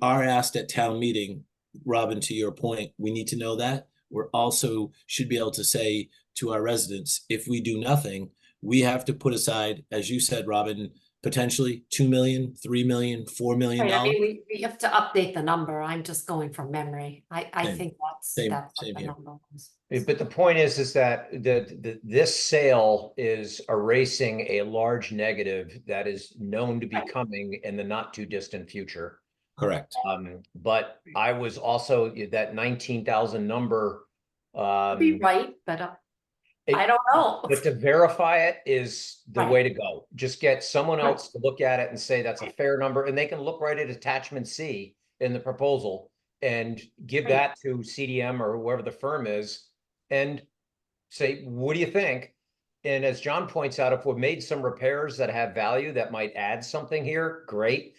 are asked at town meeting, Robin, to your point, we need to know that. We're also should be able to say to our residents, if we do nothing, we have to put aside, as you said, Robin, potentially $2 million, $3 million, $4 million. Right, I mean, we have to update the number. I'm just going from memory. I think that's what the number was. But the point is that this sale is erasing a large negative that is known to be coming in the not too distant future. Correct. But I was also that 19,000 number. Be right, but I don't know. But to verify it is the Right. way to go. Just get someone else to look at it and say that's a fair number, and they can look right at attachment C in the proposal and give that to CDM or whoever the firm is and say, what do you think? And as John points out, if we've made some repairs that have value that might add something here, great.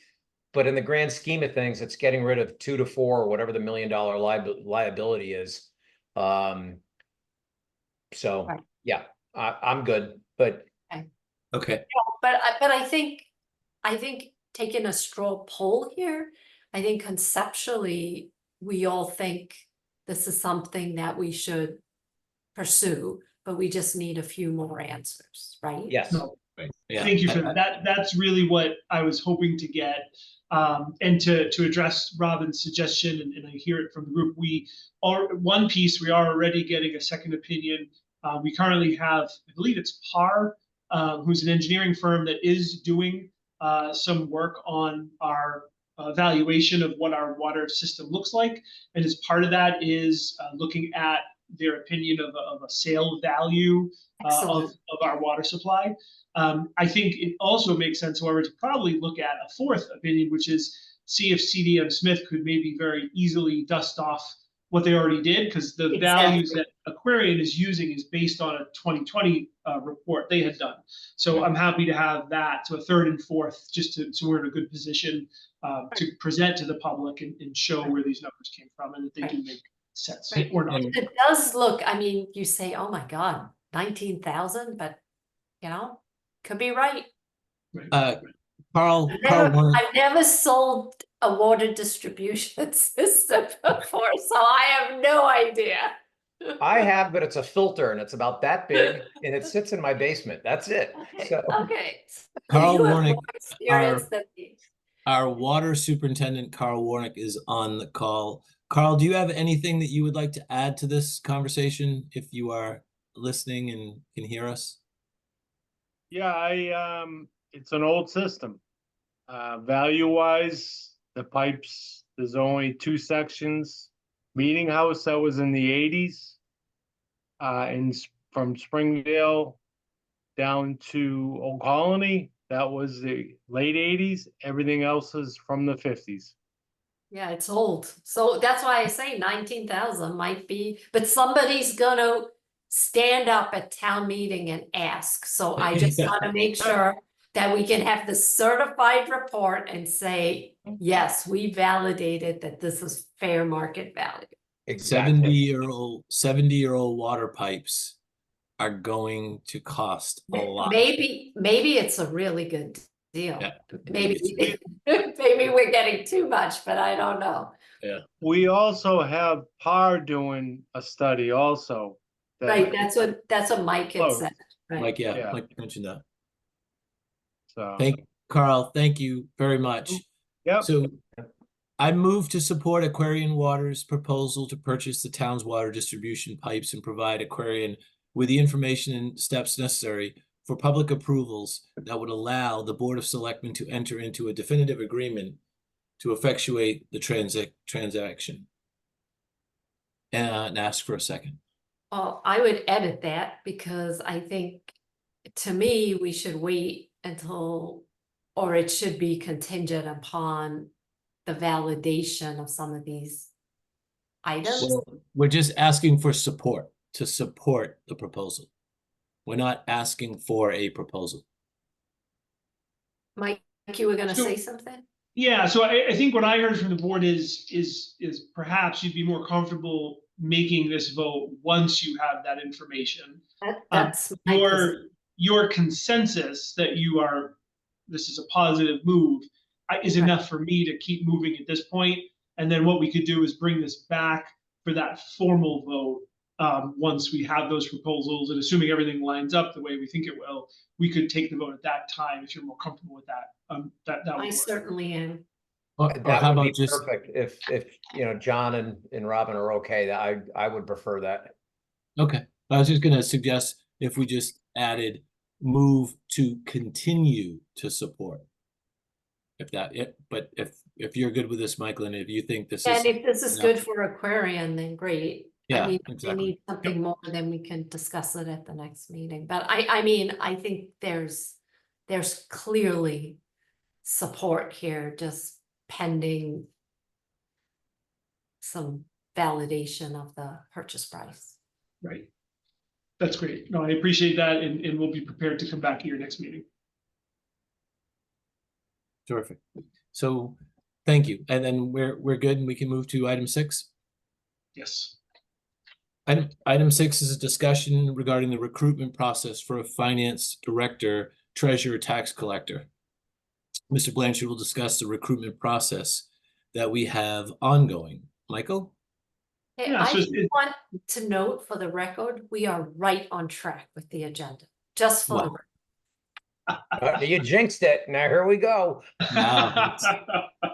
But in the grand scheme of things, it's getting rid of 2 to 4 or whatever the $1 million liability is. So yeah, I'm good, but okay. But I think taking a straw poll here, I think conceptually we all think this is something that we should pursue, but we just need a few more answers, right? Yes. No. Right. Yeah. Thank you for that. That's really what I was hoping to get. And to address Robin's suggestion, and I hear it from the group, we are one piece, we are already getting a second opinion. We currently have, I believe it's PAR, who's an engineering firm that is doing some work on our evaluation of what our water system looks like. And as part of that is looking at their opinion of a sale value of our water supply. I think it also makes sense, however, to probably look at a fourth opinion, which is see if CDM Smith could maybe very easily dust off what they already did, because the values that Aquarian is using is based on a 2020 report they had done. So I'm happy to have that to a third and fourth, just so we're in a good position to present to the public and show where these numbers came from and that they do make sense or not. It does look, I mean, you say, oh my God, 19,000, but you know, could be right. Carl Warner, I've never sold a water distribution system before, so I have no idea. I have, but it's a filter and it's about that big and it sits in my basement. That's it. Okay, So okay. So Carl you have Warnick, more experience than me. our water superintendent, Carl Warnick, is on the call. Carl, do you have anything that you would like to add to this conversation if you are listening and can hear us? Yeah, it's an old system. Value wise, the pipes, there's only 2 sections. Meeting house that was in the 80s. From Springdale down to Old Colony, that was the late 80s. Everything else is from the 50s. Yeah, it's old. So that's why I say 19,000 might be, but somebody's gonna stand up at town meeting and ask. So I just Yeah. want to make sure that we can have the certified report and say, yes, we validated that this is fair market value. exactly. 70-year-old water pipes are going to cost a lot. Maybe it's a really good deal. Yeah, Maybe maybe we're getting too much, but I don't know. We also have PAR doing a study also. Right, that's what Mike had Oh, said. Right. Like, Yeah. Mike mentioned that. So, Carl, thank you very much. yep. So I move to support Aquarian Water's proposal to purchase the town's water distribution pipes and provide Aquarian with the information and steps necessary for public approvals that would allow the Board of Selectmen to enter into a definitive agreement to effectuate the transaction. And ask for a second. Well, I would edit that because I think, to me, we should wait until, or it should be contingent upon the validation of some of these items. Well, we're just asking for support, to support the proposal. We're not asking for a proposal. Mike, you were gonna So- say something? Yeah, so I think what I heard from the board is perhaps you'd be more comfortable making this vote once you have that information. That's my position. Your consensus that this is a positive move is enough for me to keep moving at this point. And then what we could do is bring this back for that formal vote. Once we have those proposals, and assuming everything lines up the way we think it will, we could take the vote at that time if you're more comfortable with that. That would I work. certainly am. Or That how would about be just, perfect if you know John and Robin are okay. That I would prefer that. okay, I was just gonna suggest if we just added move to continue to support. But if you're good with this, Michael, and if you think this is. And if this is enough- good for Aquarian, then great. Yeah, I mean, if they exactly. need something more, then we can discuss it at the next meeting. But I mean, I think there's clearly support here, just pending some validation of the purchase price. Right. That's great. No, I appreciate that, and we'll be prepared to come back at your next meeting. Terrific. So, thank you. And then we're good and we can move to item 6. Yes. Item 6 is a discussion regarding the recruitment process for a finance director, treasurer, tax collector. Mr. Blanchard will discuss the recruitment process that we have ongoing. Michael? Hey, Yeah, I so just want to note for the record, we are right on track with the agenda, just for the Wow. record. You jinxed it. Now here we go. Wow.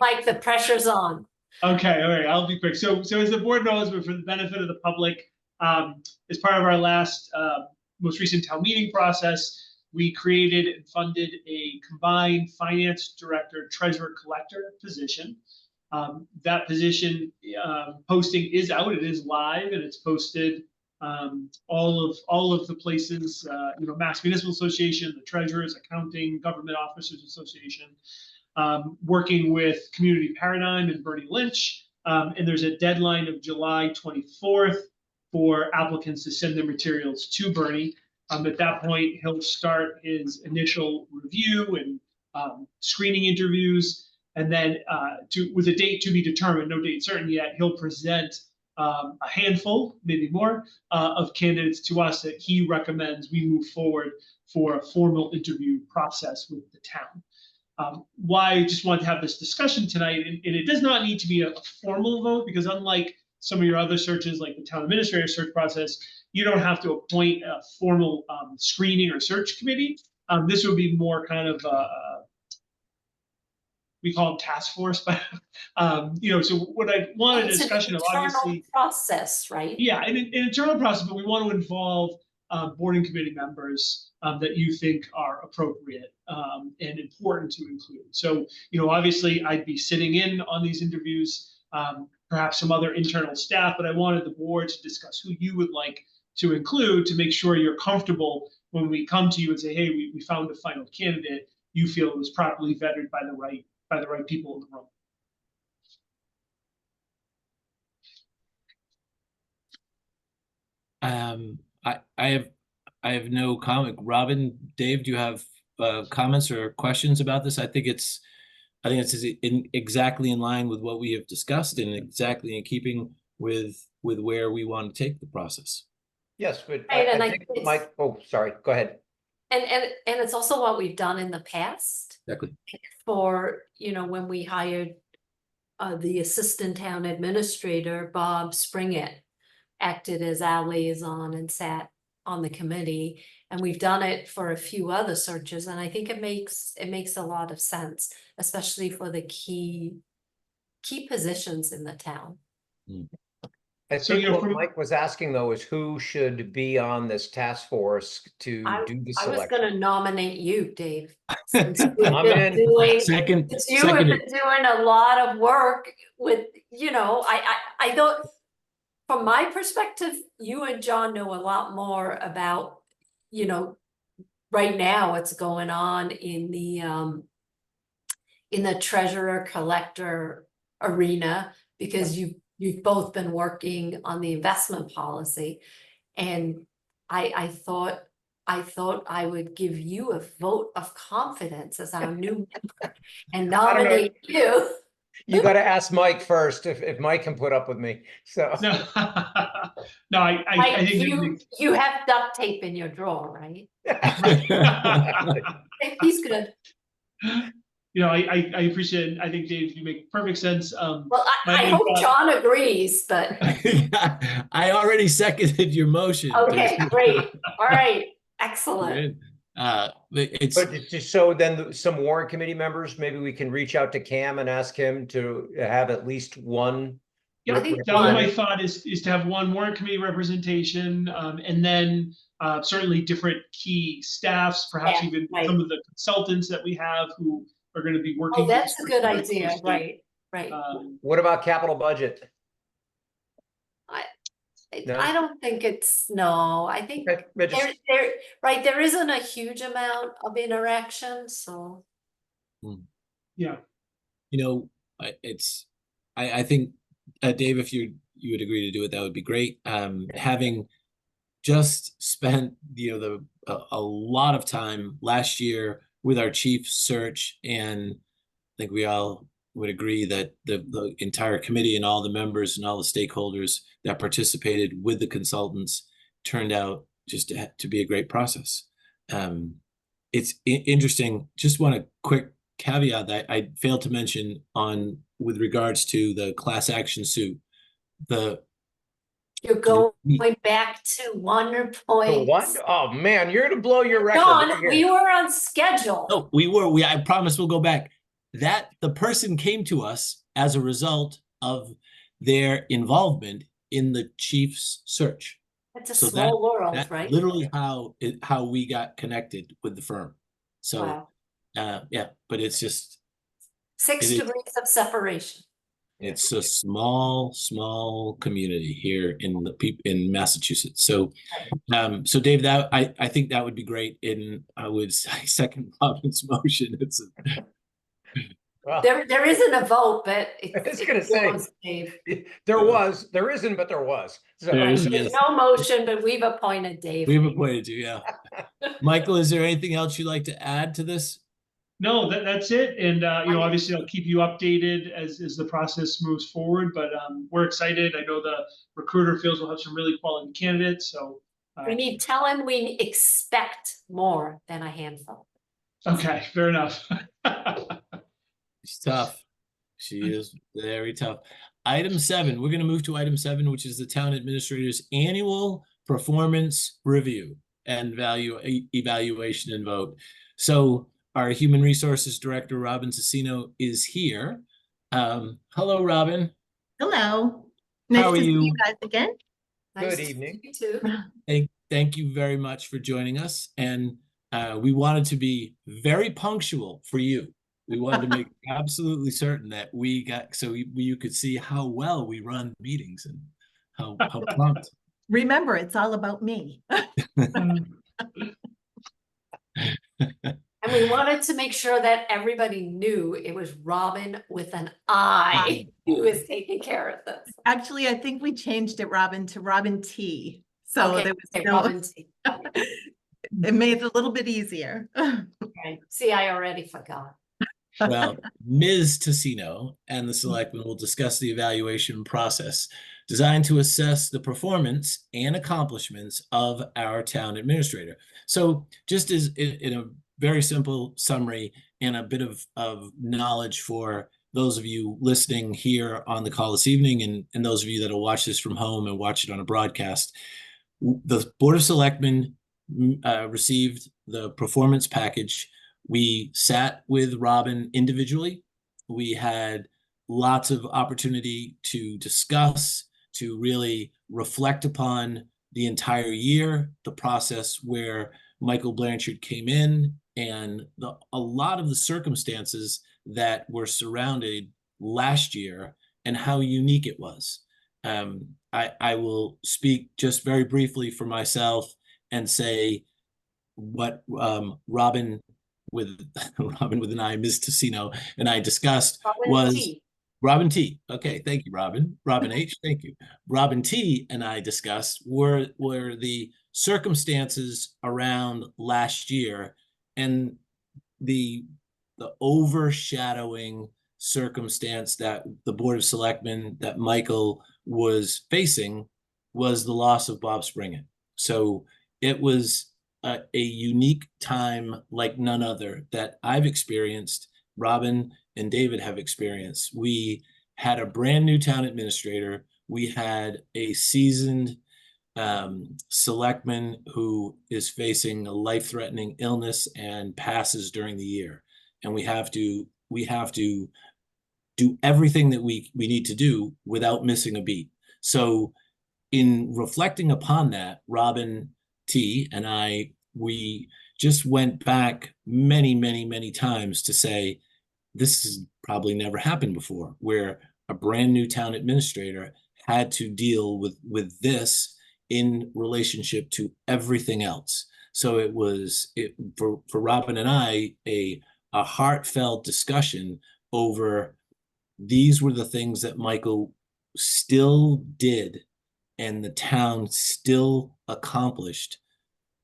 Like the pressure's on. Okay, all right, I'll be quick. So as the board knows, but for the benefit of the public, as part of our last, most recent town meeting process, we created and funded a combined finance director, treasurer collector position. That position posting is out. It is live, and it's posted all of the places. Mass Municipal Association, the Treasurers, Accounting, Government Officers Association, working with Community Paradigm and Bernie Lynch. And there's a deadline of July 24th for applicants to send their materials to Bernie. At that point, he'll start his initial review and screening interviews. And then with a date to be determined, no date certain yet, he'll present a handful, maybe more, of candidates to us that he recommends we move forward for a formal interview process with the town. Why I just wanted to have this discussion tonight, and it does not need to be a formal vote, because unlike some of your other searches, like the town administrator search process, you don't have to appoint a formal screening or search committee. This would be more kind of we call them task force, but so what I wanted a It's an discussion of, internal obviously, process, right? yeah, an internal process, but we want to involve board and committee members that you think are appropriate and important to include. So, obviously I'd be sitting in on these interviews, perhaps some other internal staff, but I wanted the board to discuss who you would like to include to make sure you're comfortable when we come to you and say, hey, we found a final candidate, you feel it was properly vetted by the right people in the room. I have no comment. Robin, Dave, do you have comments or questions about this? I think it's exactly in line with what we have discussed and exactly in keeping with where we want to take the process. Yes, but Right, and I I think think Mike, oh, sorry, go ahead. And it's also what we've done in the past Exactly. for, when we hired the assistant town administrator, Bob Springett, acted as our liaison and sat on the committee. And we've done it for a few other searches, and I think it makes a lot of sense, especially for the key positions in the town. I So, think what from Mike was asking though is who should be on this task force to do the I was selection. gonna nominate you, Dave. Since you've I'm been in. doing- Second, since you have been doing a lot of work with, I don't, from my perspective, you and John know a lot more about, right now what's going on in the treasurer collector arena, because you've both been working on the investment policy. And I thought I would give you a vote of confidence as our new member and nominate you. You got to ask Mike first if Mike can put up with me. So no, no, I think you have duct tape in your drawer, right? He's good. I appreciate it. I think, Dave, you make perfect sense. Well, I hope John agrees, but I already seconded your motion. okay, great. All right, excellent. It's but so then some warrant committee members, maybe we can reach out to Cam and ask him to have at least one. Yeah, I think that was my thought is to have one warrant committee representation, and then certainly different key staffs, perhaps even some of the consultants that we have who are going to be working. Oh, that's a good idea, right. What about capital budget? No? I don't think I think there isn't a huge amount of interaction, so. Yeah. I think, Dave, if you would agree to do it, that would be great. Having just spent, a lot of time last year with our chief search, and I think we all would agree that the entire committee and all the members and all the stakeholders that participated with the consultants turned out just to be a great process. It's interesting. Just want a quick caveat that I failed to mention with regards to the class action suit. You're going back to 1 point. Oh man, you're gonna blow your record. John, we were on schedule. No, we were. I promise we'll go back. That the person came to us as a result of their involvement in the chief's search. It's a small world, right? Literally how we got connected with the firm. So, wow. Yeah, but it's just 6 degrees of separation. It's a small community here in Massachusetts. So, so Dave, that I think that would be great. And I would second Robin's motion. It's well, there isn't a vote, but I was gonna say Dave. There isn't, but there was. So, There's no motion, but we've appointed Dave. We've appointed you, yeah. Michael, is there anything else you'd like to add to this? No, that's it. And, obviously I'll keep you updated as the process moves forward, but, we're excited. I know the recruiter feels we'll have some really quality candidates, so. Tell him we expect more than a handful. Okay, fair enough. She's tough. She is very tough. Item 7, we're going to move to item 7, which is the town administrator's annual performance review and evaluation and vote. So our human resources director, Robin Cicino, is here. Hello, Robin. Hello. How Nice are to see you? you guys again. Nice Good to evening. see you too. Thank you very much for joining us. And we wanted to be very punctual for you. We wanted to make absolutely certain that we got, so you could see how well we run meetings and how prompt. Remember, it's all about me. And we wanted to make sure that everybody knew it was Robin with an I who was taking care of this. Actually, I think we changed it, Robin, to Robin T. So Okay, there was okay, no, Robin T. it made it a little bit easier. Okay. See, I already forgot. Well, Ms. Tassino and the selectmen will discuss the evaluation process designed to assess the performance and accomplishments of our town administrator. So just as in a very simple summary and a bit of knowledge for those of you listening here on the call this evening and those of you that will watch this from home and watch it on a broadcast, the Board of Selectmen received the performance package. We sat with Robin individually. We had lots of opportunity to discuss, to really reflect upon the entire year, the process where Michael Blanchard came in, and a lot of the circumstances that were surrounded last year and how unique it was. I will speak just very briefly for myself and say what Robin with an I, Ms. Tassino, and I discussed Robin was T. Robin T. Okay, thank you, Robin. Robin H. Thank you. Robin T. and I discussed were the circumstances around last year and the overshadowing circumstance that the Board of Selectmen that Michael was facing was the loss of Bob Springett. So it was a unique time like none other that I've experienced, Robin and David have experienced. We had a brand new town administrator. We had a seasoned selectman who is facing a life-threatening illness and passes during the year. And we have to do everything that we need to do without missing a beat. So in reflecting upon that, Robin T. and I, we just went back many times to say, this has probably never happened before, where a brand new town administrator had to deal with this in relationship to everything else. So it was for Robin and I a heartfelt discussion over these were the things that Michael still did and the town still accomplished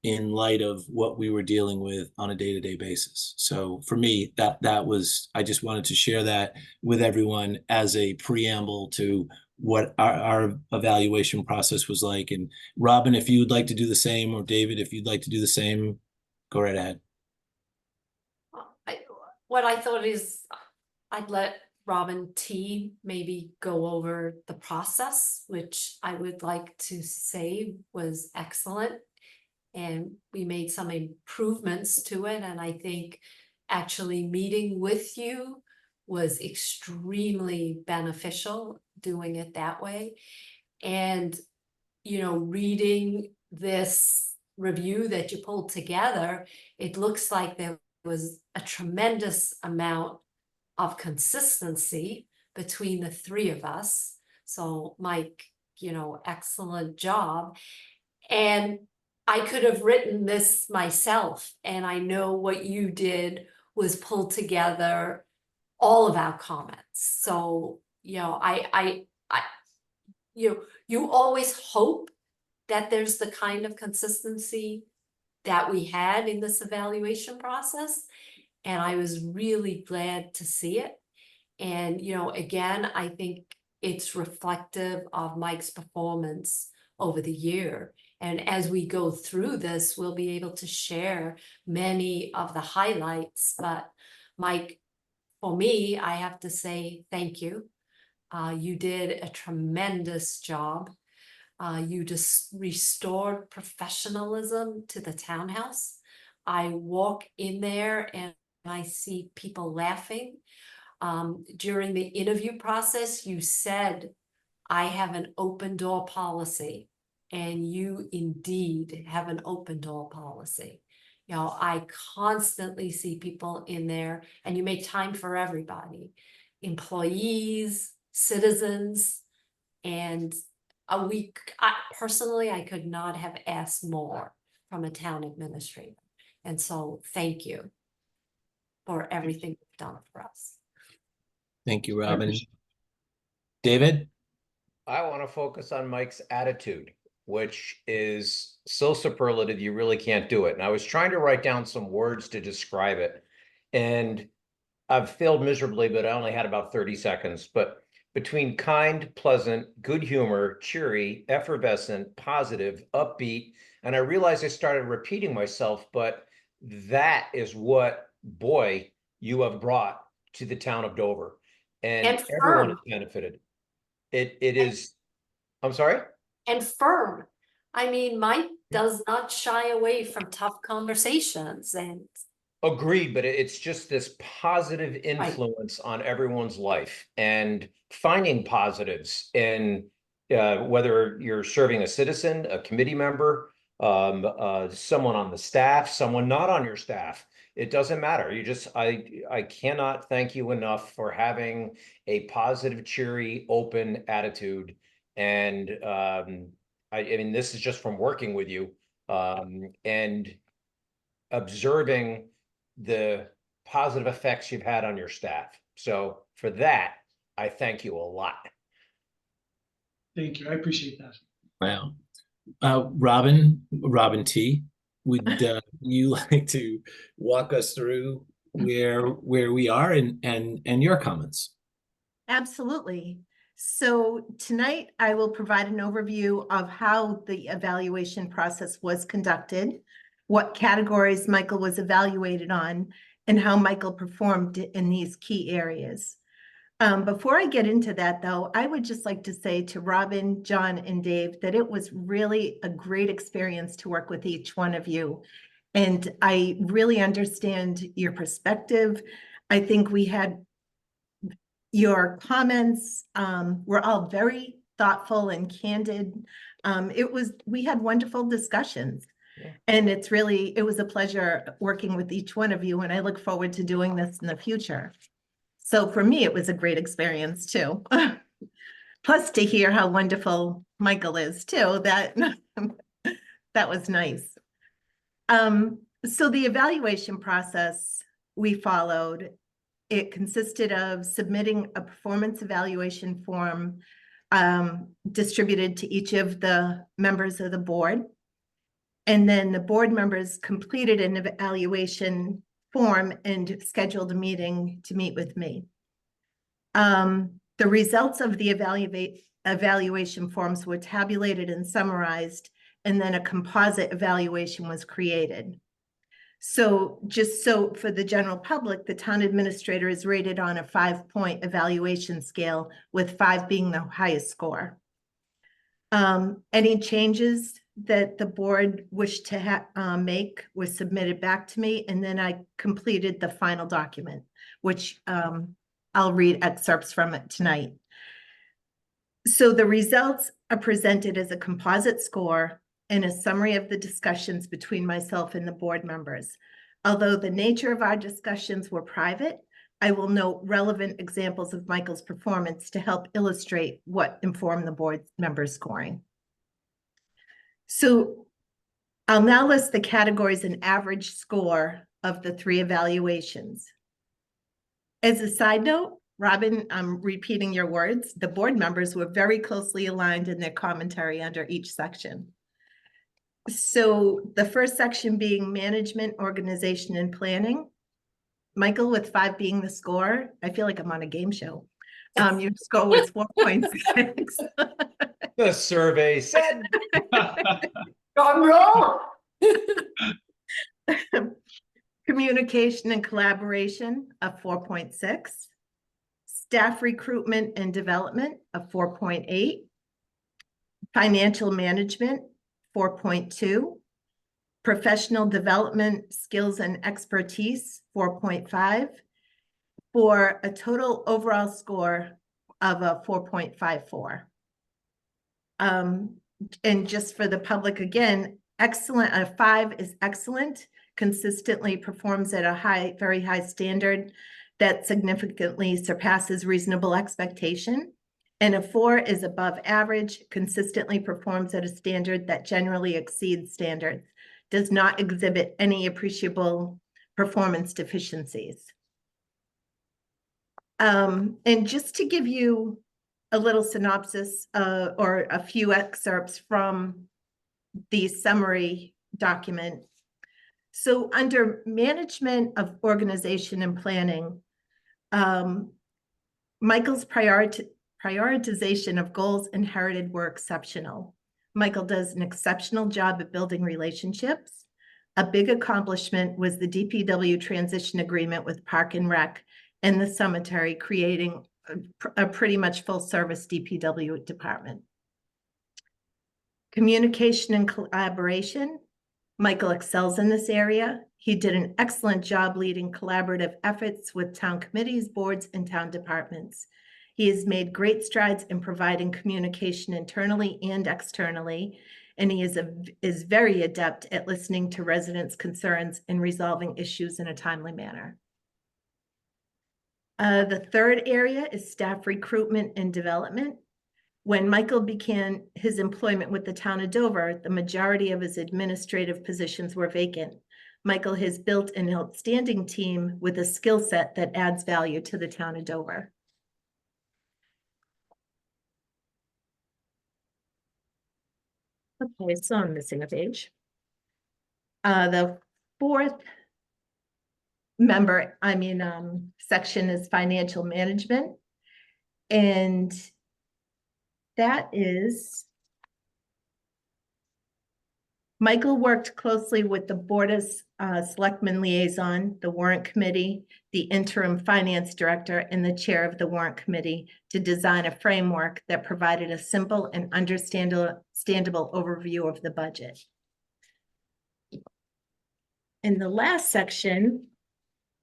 in light of what we were dealing with on a day-to-day basis. So for me, that was, I just wanted to share that with everyone as a preamble to what our evaluation process was like. And Robin, if you'd like to do the same, or David, if you'd like to do the same, go right ahead. What I thought is I'd let Robin T maybe go over the process, which I would like to say was excellent. And we made some improvements to it. And I think actually meeting with you was extremely beneficial doing it that way. And, reading this review that you pulled together, it looks like there was a tremendous amount of consistency between the three of us. So Mike, excellent job. And I could have written this myself, and I know what you did was pull together all of our comments. So, you always hope that there's the kind of consistency that we had in this evaluation process. And I was really glad to see it. And, you know, again, I think it's reflective of Mike's performance over the year. And as we go through this, we'll be able to share many of the highlights. But Mike, for me, I have to say thank you. You did a tremendous job. You just restored professionalism to the townhouse. I walk in there and I see people laughing. During the interview process, you said, I have an open door policy, and you indeed have an open door policy. You know, I constantly see people in there, and you make time for everybody, employees, citizens, and a week. Personally, I could not have asked more from a town administrator. And so thank you for everything you've done for us. Thank you, I Robin. appreciate David? I want to focus on Mike's attitude, which is so superlative, you really can't do it. And I was trying to write down some words to describe it. And I've failed miserably, but I only had about 30 seconds. But between kind, pleasant, good humor, cheery, effervescent, positive, upbeat, and I realized I started repeating myself, but that is what, boy, you have brought to the town of Dover. And everyone has firm. benefited. It is, I'm sorry? And firm. I mean, Mike does not shy away from tough conversations, and Agreed, but it's just this positive influence on everyone's life and finding positives in whether you're serving a citizen, a committee member, someone on the staff, someone not on your staff. It doesn't matter. I cannot thank you enough for having a positive, cheery, open attitude. And I mean, this is just from working with you and observing the positive effects you've had on your staff. So for that, I thank you a lot. Thank you. I appreciate that. Wow. Robin T, would you like to walk us through where we are and your comments? Absolutely. So tonight I will provide an overview of how the evaluation process was conducted, what categories Michael was evaluated on, and how Michael performed in these key areas. Before I get into that, though, I would just like to say to Robin, John, and Dave that it was really a great experience to work with each one of you. And I really understand your perspective. I think we had your comments were all very thoughtful and candid. We had wonderful discussions. Yeah. And it was a pleasure working with each one of you, and I look forward to doing this in the future. So for me, it was a great experience too. Plus to hear how wonderful Michael is too, that was nice. So the evaluation process we followed, it consisted of submitting a performance evaluation form distributed to each of the members of the board. And then the board members completed an evaluation form and scheduled a meeting to meet with me. The results of the evaluation forms were tabulated and summarized, and then a composite evaluation was created. So just so for the general public, the town administrator is rated on a 5-point evaluation scale, with 5 being the highest score. Any changes that the board wished to make were submitted back to me, and then I completed the final document, which I'll read excerpts from it tonight. So the results are presented as a composite score and a summary of the discussions between myself and the board members. Although the nature of our discussions were private, I will note relevant examples of Michael's performance to help illustrate what informed the board members' scoring. So I'll now list the categories and average score of the 3 evaluations. As a side note, Robin, I'm repeating your words. The board members were very closely aligned in their commentary under each section. So the first section being management, organization, and planning. Michael with 5 being the score. I feel like I'm on a game show. Your score was 4.6. The survey said. I'm wrong. Communication and collaboration of 4.6. Staff recruitment and development of 4.8. Financial management, 4.2. Professional development, skills and expertise, 4.5. For a total overall score of a 4.54. And just for the public, again, excellent, a 5 is excellent, consistently performs at a very high standard that significantly surpasses reasonable expectation. And a 4 is above average, consistently performs at a standard that generally exceeds standards, does not exhibit any appreciable performance deficiencies. And just to give you a little synopsis or a few excerpts from the summary document. So under management of organization and planning, Michael's prioritization of goals inherited were exceptional. Michael does an exceptional job at building relationships. A big accomplishment was the DPW transition agreement with Park and Rec and the cemetery, creating a pretty much full service DPW department. Communication and collaboration. Michael excels in this area. He did an excellent job leading collaborative efforts with town committees, boards, and town departments. He has made great strides in providing communication internally and externally, and he is very adept at listening to residents' concerns and resolving issues in a timely manner. The third area is staff recruitment and development. When Michael began his employment with the town of Dover, the majority of his administrative positions were vacant. Michael has built an outstanding team with a skill set that adds value to the town of Dover. Okay, so I'm missing a page. The fourth section is financial management. And that is, Michael worked closely with the Board of Selectmen liaison, the warrant committee, the interim finance director, and the chair of the warrant committee to design a framework that provided a simple and understandable overview of the budget. In the last section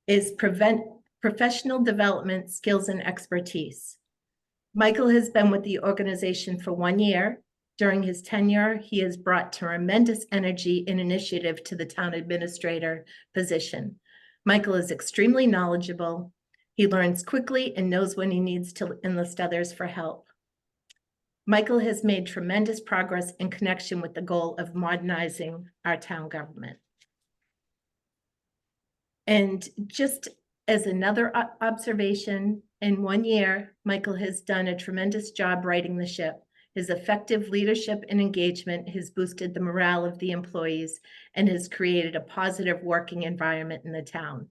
is professional development, skills, and expertise. Michael has been with the organization for 1 year. During his tenure, he has brought tremendous energy and initiative to the town administrator position. Michael is extremely knowledgeable. He learns quickly and knows when he needs to enlist others for help. Michael has made tremendous progress in connection with the goal of modernizing our town government. And just as another observation, in 1 year, Michael has done a tremendous job righting the ship. His effective leadership and engagement has boosted the morale of the employees and has created a positive working environment in the town.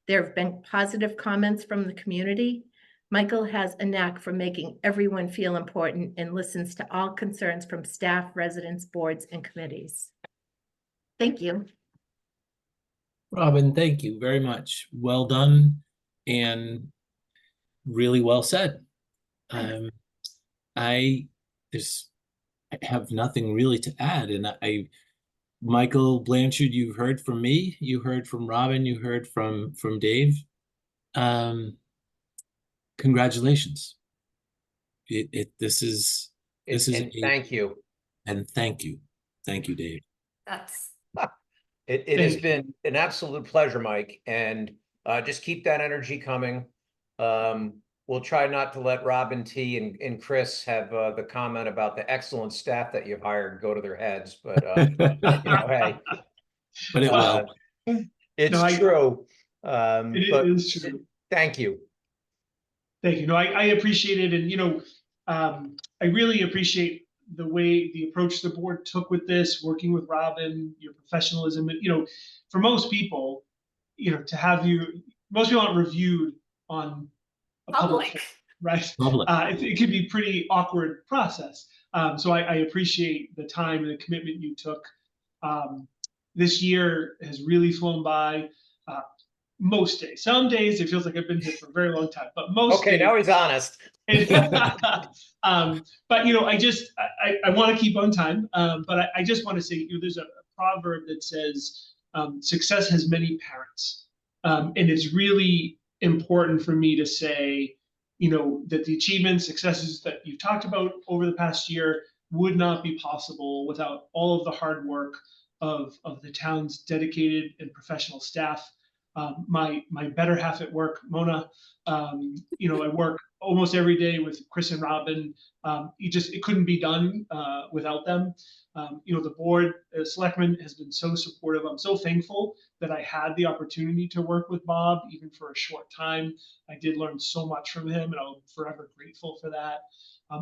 There have been positive comments from the community. Michael has a knack for making everyone feel important and listens to all concerns from staff, residents, boards, and committees. Thank you. Robin, thank you very much. Well done and really well said. I have nothing really to add, and Michael Blanchard, you've heard from me, you heard from Robin, you heard from Dave. Congratulations. This is Thank you. And thank you, Dave. That's It has been an absolute pleasure, Mike, and just keep that energy coming. We'll try not to let Robin T and Chris have the comment about the excellent staff that you've hired go to their heads, but hey, but it will. It's true. It is true. Thank you. Thank you. No, I appreciate it, and I really appreciate the approach the board took with this, working with Robin, your professionalism. For most people, to have you most people aren't reviewed on a public, Public. right? Public. It could be pretty awkward process. So I appreciate the time and the commitment you took. This year has really flown by. Most days. Some days it feels like I've been here for a very long time, but most Okay, days. now he's honest. But I want to keep on time. But I just want to say, there's a proverb that says, success has many parents. And it's really important for me to say, that the achievements, successes that you've talked about over the past year would not be possible without all of the hard work of the town's dedicated and professional staff. My better half at work, Mona, I work almost every day with Chris and Robin. It couldn't be done without them. The board, Selectmen, has been so supportive. I'm so thankful that I had the opportunity to work with Bob, even for a short time. I did learn so much from him, and I'm forever grateful for that.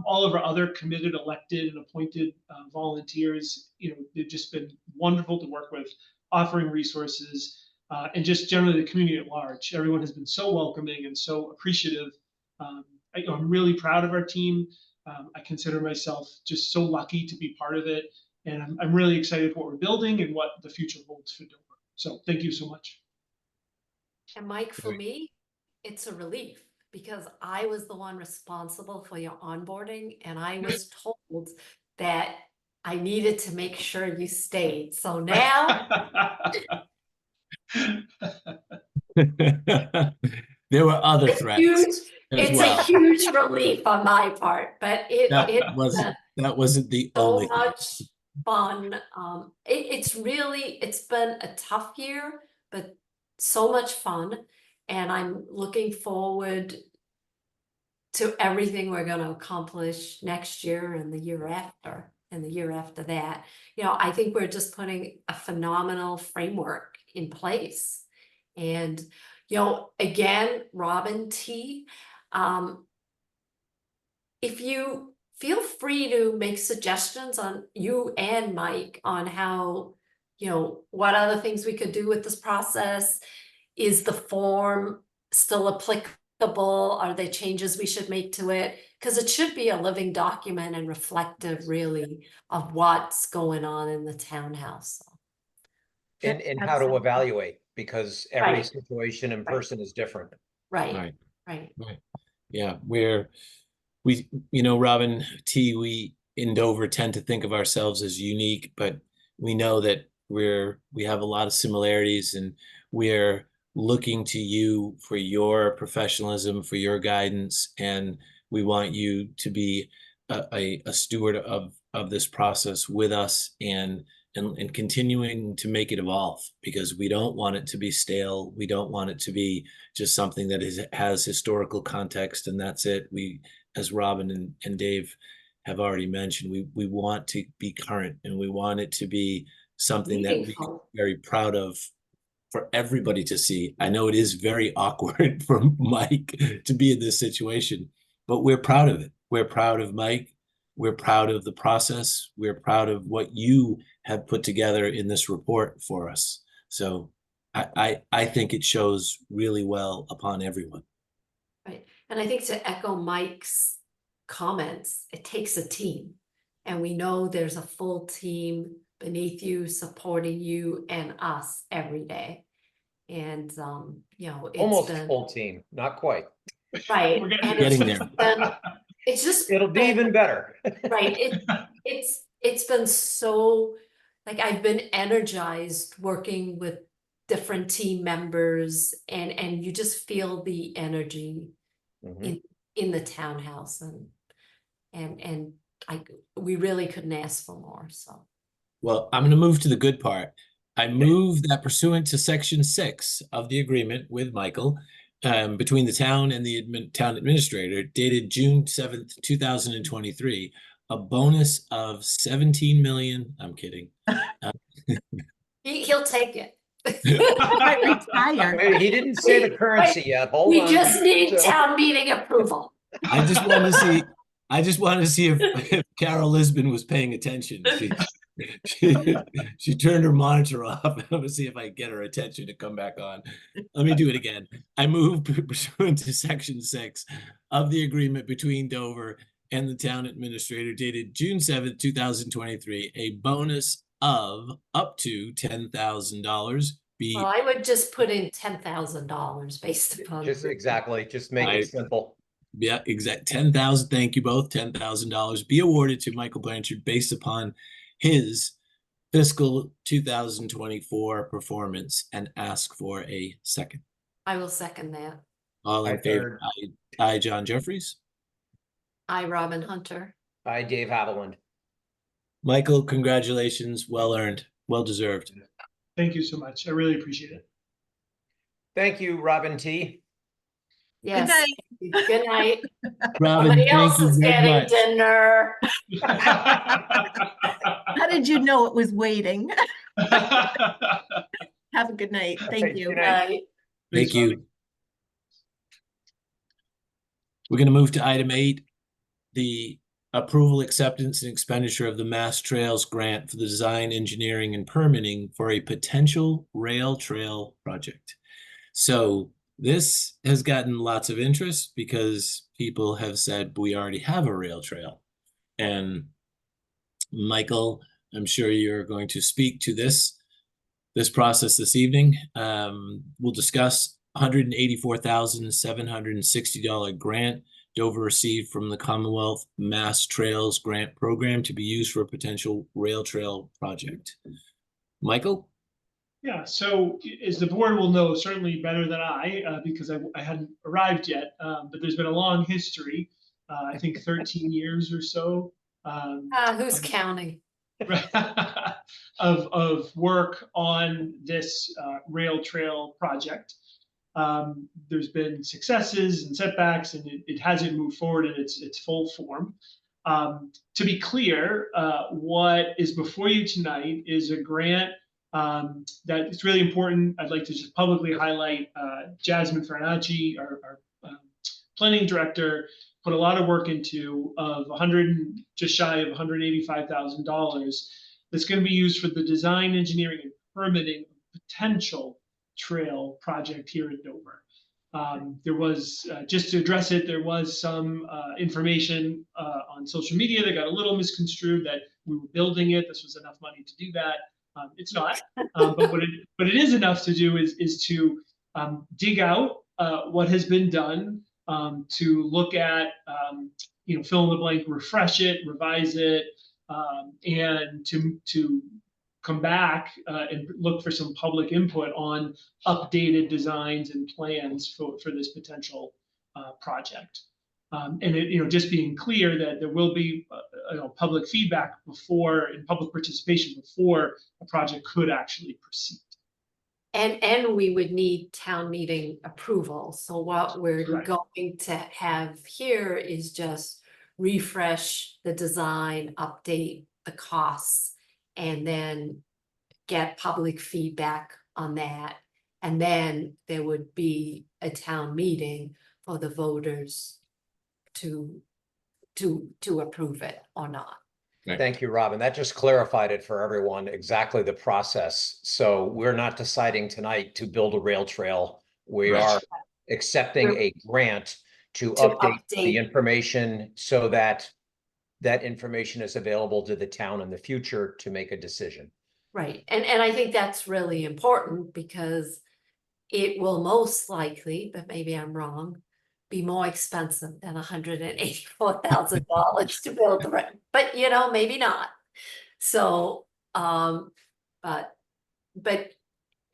All of our other committed, elected, and appointed volunteers, they've just been wonderful to work with, offering resources. And just generally the community at large. Everyone has been so welcoming and so appreciative. I'm really proud of our team. I consider myself just so lucky to be part of it. And I'm really excited for what we're building and what the future holds for Dover. So thank you so much. And Mike, for me, it's a relief because I was the one responsible for your onboarding, and I was told that I needed to make sure you stayed. So now There were other threats. it's a huge relief on my part, but That wasn't the only so much fun. It's been a tough year, but so much fun. And I'm looking forward to everything we're going to accomplish next year and the year after and the year after that. I think we're just putting a phenomenal framework in place. And, again, Robin T, if you feel free to make suggestions on you and Mike on how, what other things we could do with this process. Is the form still applicable? Are there changes we should make to it? Because it should be a living document and reflective, really, of what's going on in the townhouse. And how to evaluate, because every Right. situation and person is different. Right. Yeah, Robin T, we in Dover tend to think of ourselves as unique, but we know that we have a lot of similarities, and we're looking to you for your professionalism, for your guidance, and we want you to be a steward of this process with us and continuing to make it evolve, because we don't want it to be stale. We don't want it to be just something that has historical context and that's it. We, as Robin and Dave have already mentioned, we want to be current, and we want it to be something that we are very proud of for everybody to see. I know it is very awkward for Mike to be in this situation, but we're proud of it. We're proud of Mike. We're proud of the process. We're proud of what you have put together in this report for us. So I think it shows really well upon everyone. Right. And I think to echo Mike's comments, it takes a team. And we know there's a full team beneath you, supporting you and us every day. And, it's Almost been, full team, not quite. right. We're And getting there. It's just It'll be even better. right. It's been so, I've been energized working with different team members, and you just feel the energy in the townhouse, and we really couldn't ask for more. So. Well, I'm going to move to the good part. I move that pursuant to Section 6 of the agreement with Michael between the town and the town administrator dated June 7th, 2023, a bonus of 17 million. I'm kidding. He'll take it. Retired. He didn't say the currency yet. Hold on. We just need town meeting approval. I just wanted to see I just wanted to see if Carol Lisbon was paying attention. She turned her monitor off. I'm gonna see if I can get her attention to come back on. Let me do it again. I move pursuant to section 6 of the agreement between Dover and the town administrator dated June 7th, 2023, a bonus of up to $10,000 be Well, I would just put in $10,000 based upon. Just exactly, just make I- it simple. Yeah, exact 10,000. Thank you both. $10,000 be awarded to Michael Blanchard based upon his fiscal 2024 performance, and ask for a second. I will second that. All in I favor? Aye, John Jeffries. I, Robin Hunter. Hi, Dave Haviland. Michael, congratulations. Well earned. Well deserved. Thank you so much. I really appreciate it. Thank you, Robin T. Yes. night. Good night. Robin, Somebody thank else you is very getting much. dinner. How did you know it was waiting? Have a good night. Thank Okay, you. good night. Night. Thank you. We're going to move to item 8, the approval, acceptance, and expenditure of the Mass Trails grant for the design, engineering, and permitting for a potential rail trail project. So this has gotten lots of interest because people have said we already have a rail trail. And Michael, I'm sure you're going to speak to this process this evening. We'll discuss $184,760 grant Dover received from the Commonwealth Mass Trails Grant Program to be used for a potential rail trail project. Michael? Yeah, so as the board will know certainly better than I, because I hadn't arrived yet, but there's been a long history, I think 13 years or so. Who's counting? of work on this rail trail project. There's been successes and setbacks, and it hasn't moved forward in its full form. To be clear, what is before you tonight is a grant that is really important. I'd like to just publicly highlight Jasmine Farinacci, our planning director, put a lot of work into of just shy of $185,000 that's going to be used for the design, engineering, and permitting of potential trail project here in Dover. There was, just to address it, there was some information on social media that got a little misconstrued that we were building it. This was enough money to do that. It's not, but what it is enough to do is to dig out what has been done, to look at, fill in the blank, refresh it, revise it, and to come back and look for some public input on updated designs and plans for this potential project. And just being clear that there will be public feedback and public participation before a project could actually proceed. And we would need town meeting approval. So what we're Correct. going to have here is just refresh the design, update the costs, and then get public feedback on that. And then there would be a town meeting for the voters to approve it or not. Thank you, Robin. That just clarified it for everyone, exactly the process. So we're not deciding tonight to build a rail trail. We Right. are accepting a grant to update the update. information so that that information is available to the town in the future to make a decision. Right, and I think that's really important because it will most likely, but maybe I'm wrong, be more expensive than $184,000 to build the road, but maybe not. So, but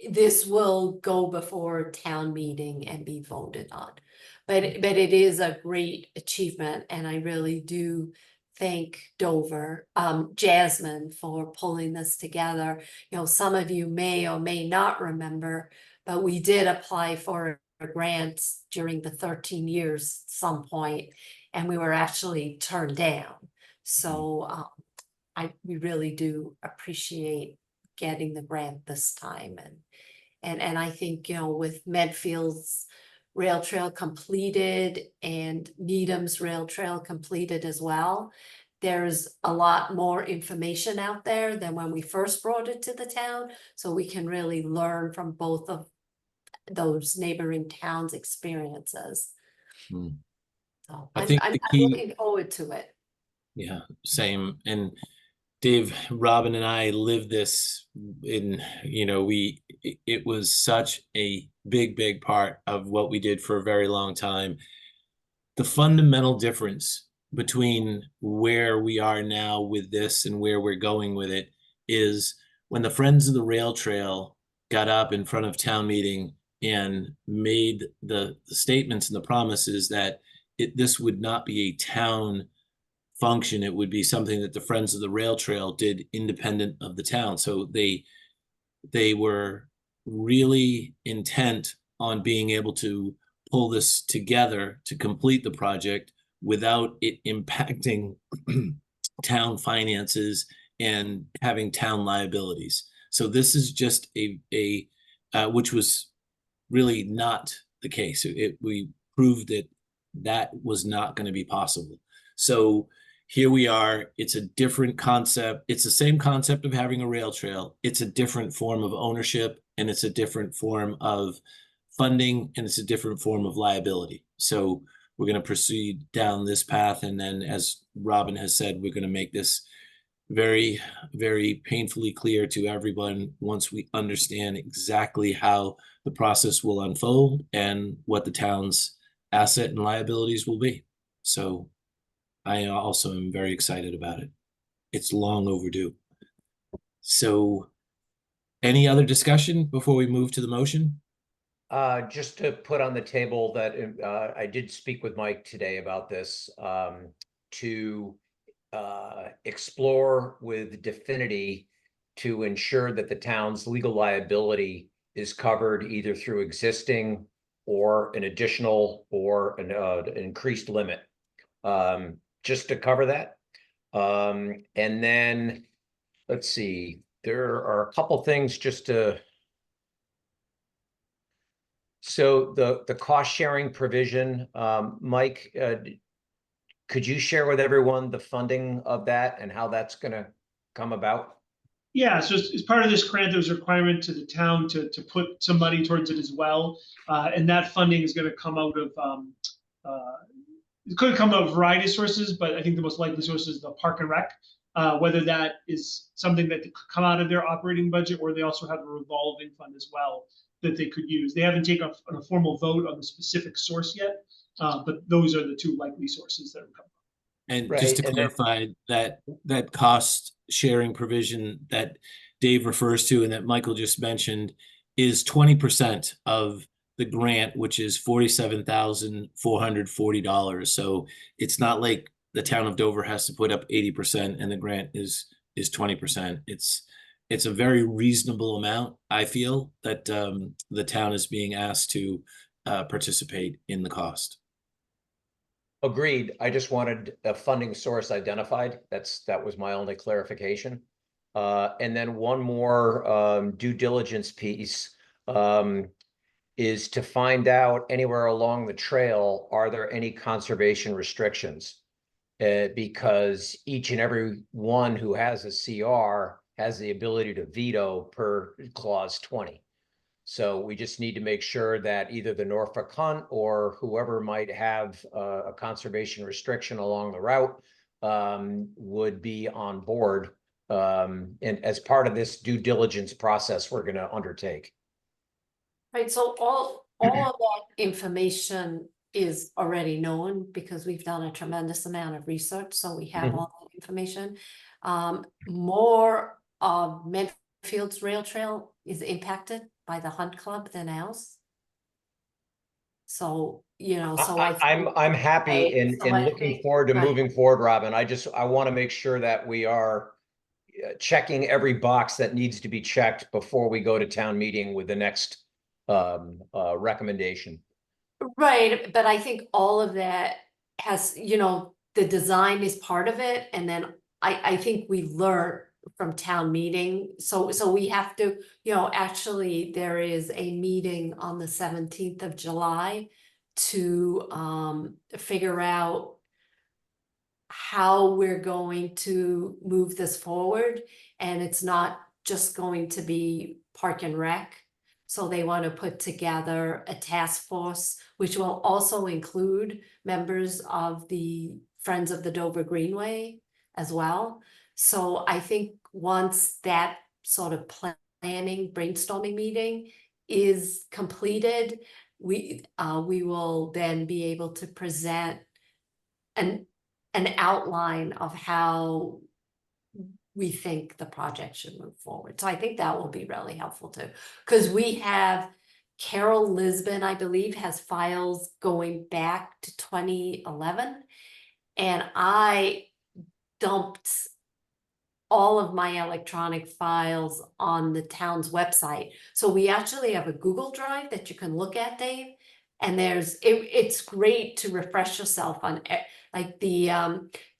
this will go before town meeting and be voted on. But it is a great achievement, and I really do thank Dover, Jasmine, for pulling this together. Some of you may or may not remember, but we did apply for a grant during the 13 years some point, and we were actually turned down. So we really do appreciate getting the grant this time. And I think, with Medfield's rail trail completed and Needham's rail trail completed as well, there's a lot more information out there than when we first brought it to the town. So we can really learn from both of those neighboring towns' experiences. Hmm. So I I'm, think I'm the I'm key- looking forward to it. Yeah, same. And Dave, Robin and I lived this in, it was such a big part of what we did for a very long time. The fundamental difference between where we are now with this and where we're going with it is when the Friends of the Rail Trail got up in front of town meeting and made the statements and the promises that this would not be a town function. It would be something that the Friends of the Rail Trail did independent of the town. So they were really intent on being able to pull this together to complete the project without it impacting town finances and having town liabilities. So this is just which was really not the case. We proved that that was not going to be possible. So here we are. It's a different concept. It's the same concept of having a rail trail. It's a different form of ownership, and it's a different form of funding, and it's a different form of liability. So we're going to proceed down this path. And then, as Robin has said, we're going to make this very, very painfully clear to everyone once we understand exactly how the process will unfold and what the town's asset and liabilities will be. So I also am very excited about it. It's long overdue. So any other discussion before we move to the motion? Just to put on the table that I did speak with Mike today about this, to explore with Definity to ensure that the town's legal liability is covered either through existing or an additional or an increased limit, just to cover that. And then, let's see, there are a couple things just to. So the cost sharing provision, Mike, could you share with everyone the funding of that and how that's going to come about? Yeah, so as part of this grant, there's a requirement to the town to put some money towards it as well. And that funding is going to come out of, it could come out of a variety of sources, but I think the most likely source is the Park and Rec. Whether that is something that could come out of their operating budget, or they also have a revolving fund as well that they could use. They haven't taken a formal vote on the specific source yet, but those are the two likely sources that would come. And Right, just to and then- clarify, that cost sharing provision that Dave refers to and that Michael just mentioned is 20% of the grant, which is $47,440. So it's not like the town of Dover has to put up 80% and the grant is 20%. It's a very reasonable amount, I feel, that the town is being asked to participate in the cost. Agreed. I just wanted a funding source identified. That was my only clarification. And then one more due diligence piece is to find out anywhere along the trail, are there any conservation restrictions? Because each and every one who has a CR has the ability to veto per clause 20. So we just need to make sure that either the Norfolk Hunt or whoever might have a conservation restriction along the route would be on board. And as part of this due diligence process we're going to undertake. Right, so all of that information is already known because we've done a tremendous amount of research, so we have all that information. More of Medfield's rail trail is impacted by the Hunt Club than ours. So, so I'm happy in looking forward to moving forward, Robin. I want to make sure that we are checking every box that needs to be checked before we go to town meeting with the next recommendation. Right, but I think all of that has, the design is part of it, and then I think we learn from town meeting. So we have to, actually, there is a meeting on the 17th of July to figure out how we're going to move this forward. And it's not just going to be Park and Rec. So they want to put together a task force, which will also include members of the Friends of the Dover Greenway as well. So I think once that sort of planning, brainstorming meeting is completed, we will then be able to present an outline of how we think the project should move forward. So I think that will be really helpful too, because we have Carol Lisbon, I believe, has files going back to 2011, and I dumped all of my electronic files on the town's website. So we actually have a Google Drive that you can look at, Dave. And it's great to refresh yourself on like the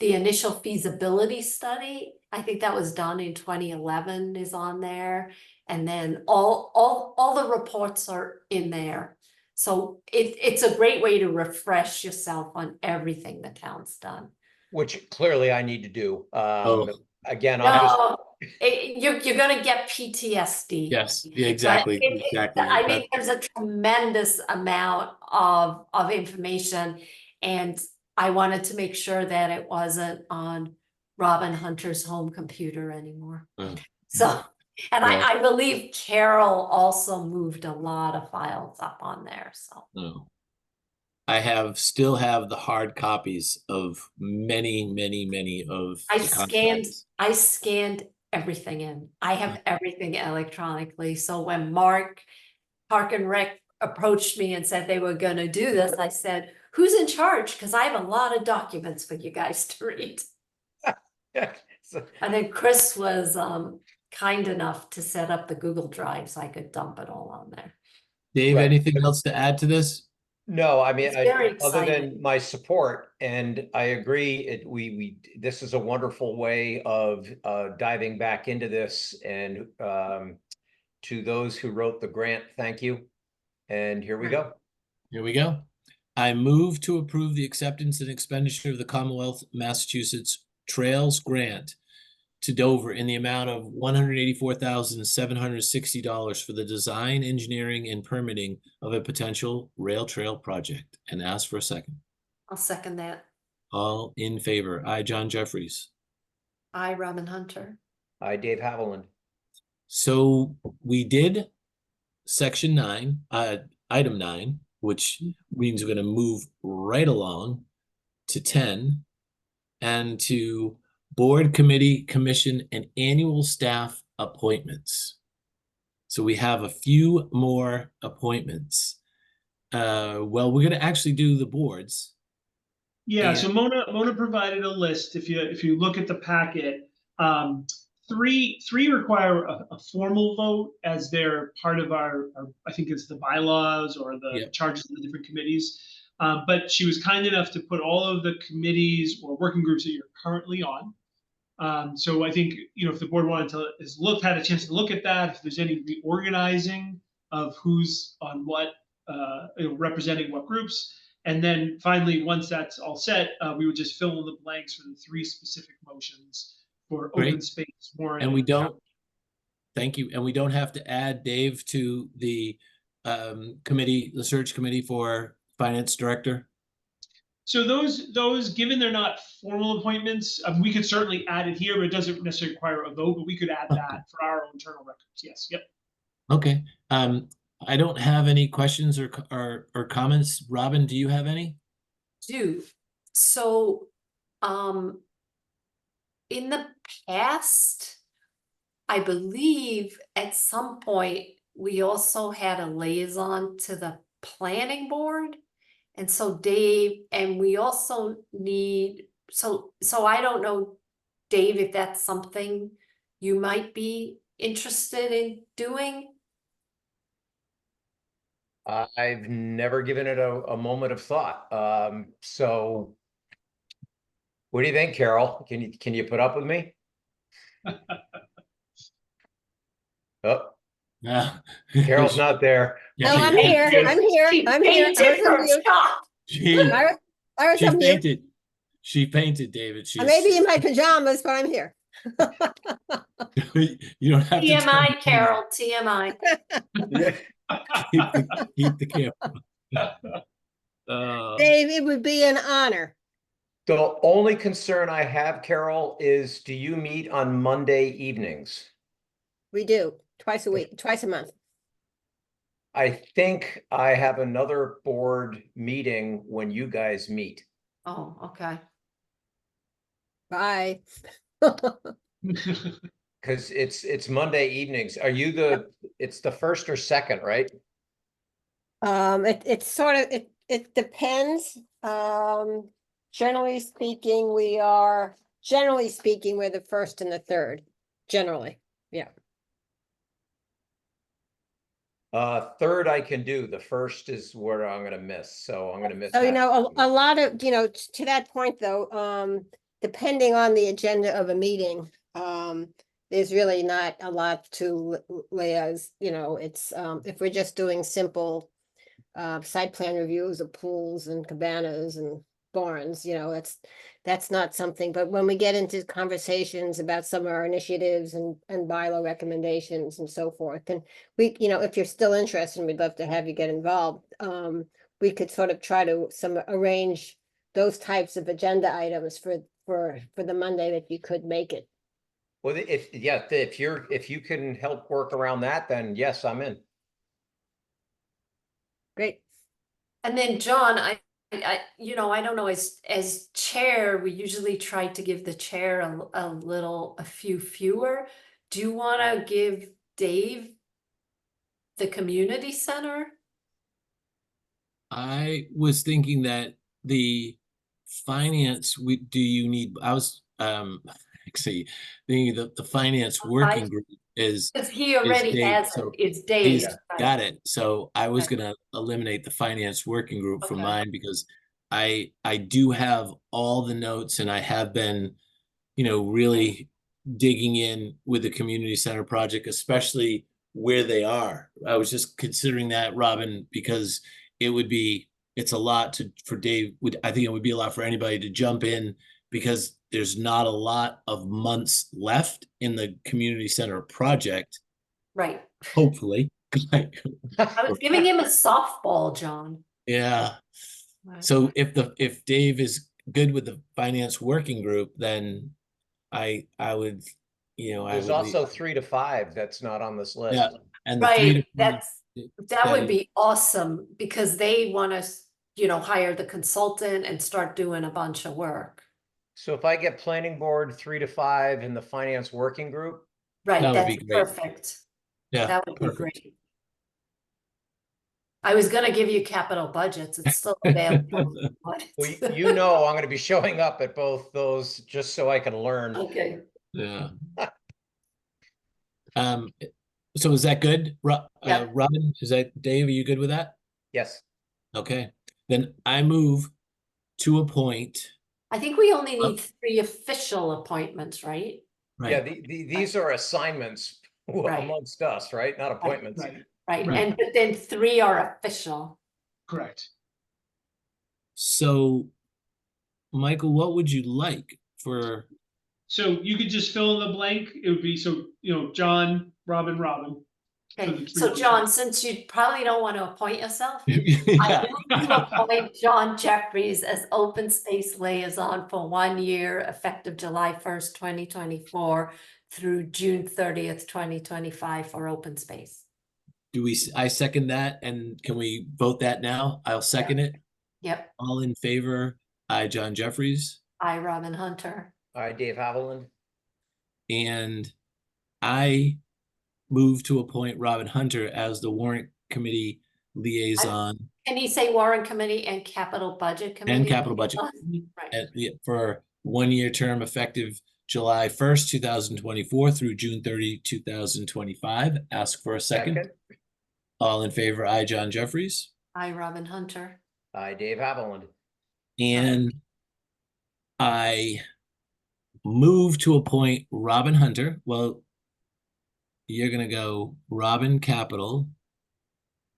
initial feasibility study. I think that was done in 2011 is on there. And then all the reports are in there. So it's a great way to refresh yourself on everything the town's done. Which clearly I need to do. Oh. Again, I'm just, No, you're gonna get PTSD. Yes, yeah, But exactly, exactly. I mean, there's a tremendous amount of information, and I wanted to make sure that it wasn't on Robin Hunter's home computer anymore. Oh. So, and Yeah. I believe Carol also moved a lot of files up on there, so. No. I still have the hard copies of many of I the scanned everything in. I have everything electronically. So when Park and Rec approached me and said they were gonna do this, I said, who's in charge? Because I have a lot of documents for you guys to read. And then Chris was kind enough to set up the Google Drive so I could dump it all on there. Dave, Right. anything else to add to this? no, I mean, It's very other than exciting. my support, and I agree, this is a wonderful way of diving back into this, and to those who wrote the grant, thank you. And here we go. Here we go. I move to approve the acceptance and expenditure of the Commonwealth Massachusetts Trails Grant to Dover in the amount of $184,760 for the design, engineering, and permitting of a potential rail trail project, and ask for a second. I'll second that. All in favor? I, John Jeffries. I, Robin Hunter. Hi, Dave Haviland. So we did section 9, item 9, which means we're going to move right along to 10 and to board, committee, commission, and annual staff appointments. So we have a few more appointments. Well, we're going to actually do the boards. Yeah, And- so Mona provided a list. If you look at the packet, three require a formal vote as they're part of our I think it's the bylaws or the charges of the different committees. But she was kind enough to put all of the committees or working groups that you're currently on. So I think, if the board had a chance to look at that, if there's any reorganizing of who's on what, representing what groups. And then finally, once that's all set, we would just fill in the blanks for the 3 specific motions for open space, warrant. And we don't, thank you. And we don't have to add Dave to the committee, the search committee for finance director. So those, given they're not formal appointments, we could certainly add it here, but it doesn't necessarily require a vote, but we could add that for our internal records. Yes. Yep. Okay. I don't have any questions or comments. Robin, do you have any? So, in the past, I believe at some point we also had a liaison to the planning board. And so Dave, and we also need, so I don't know, Dave, if that's something you might be interested in doing. I've never given it a moment of thought. So what do you think, Carol? Can you put up with me? Oh, Carol's not there. No, I'm here. I'm here. I'm here. I was on mute. She, I was she on mute. fainted. She fainted, David. I may be in my pajamas, but I'm here. You don't have to. TMI, Carol, TMI. Keep the camera. Dave, it would be an honor. The only concern I have, Carol, is do you meet on Monday evenings? We do twice a week, twice a month. I think I have another board meeting when you guys meet. Oh, okay. Bye. Because it's Monday evenings. Are you it's the first or second, right? It's sort of, it depends. Generally speaking, we're the first and the third, generally. Yeah. Third I can do. The first is where I'm gonna miss. So I'm gonna miss. So, that. a lot of, to that point though, depending on the agenda of a meeting, there's really not a lot to Leah's, it's, if we're just doing simple site plan reviews of pools and cabanas and barns, that's not something, but when we get into conversations about some of our initiatives and bylaw recommendations and so forth, and we, if you're still interested, and we'd love to have you get involved, we could sort of try to arrange those types of agenda items for the Monday that you could make it. Well, if you can help work around that, then yes, I'm in. Great. And then John, I don't know, as chair, we usually try to give the chair a few fewer. Do you want to give Dave the community center? I was thinking that the finance, I was actually thinking that the finance working group is. Because he already Dave, has so it. It's Dave. He's got it. So I was Okay. gonna eliminate the finance working group from Okay. mine because I do have all the notes and I have been, really digging in with the community center project, especially where they are. I was just considering that, Robin, because it's a lot for Dave. I think it would be a lot for anybody to jump in because there's not a lot of months left in the community center project. Right. Hopefully. I was giving him a softball, John. Yeah. Right. So if Dave is good with the finance working group, then I would, There's also 3 to 5 that's not on this list. Yeah, and the Right, 3 to 5 that would be awesome because they want us, hire the consultant and start doing a bunch of work. So if I get planning board 3 to 5 in the finance working group, Right, That would that's be great. perfect. Yeah, That would be perfect. great. I was gonna give you capital budgets, it's still available. well, I'm gonna be showing up at both those just so I can learn. Okay, Yeah. So is that good? Yeah. Robin, Dave, are you good with that? Yes. Okay, then I move to appoint. I think we only need 3 official appointments, right? Right. Yeah, these are assignments Right. amongst us, right? Not appointments. Right, Right. and but then 3 are official. Correct. So, Michael, what would you like for? So you could just fill in the blank. It would be John, Robin. Okay, the three so of John, us. since you probably don't want to appoint yourself, I Yeah. move to appoint John Jeffries as open space liaison for 1 year effective July 1st, 2024 through June 30th, 2025 for open space. I second that, and can we vote that now? I'll second it. Yep, All in favor? I, John Jeffries, I, Robin Hunter. Hi, Dave Haviland. and I move to appoint Robin Hunter as the warrant committee liaison Can you say warrant committee and capital budget committee? and capital budget Right, for 1 year term effective July 1st, 2024 through June 30, 2025. Ask for a second. All in favor, I, John Jeffries. I, Robin Hunter. Hi, Dave Haviland. And I move to appoint Robin Hunter. Well, you're gonna go Robin Capital.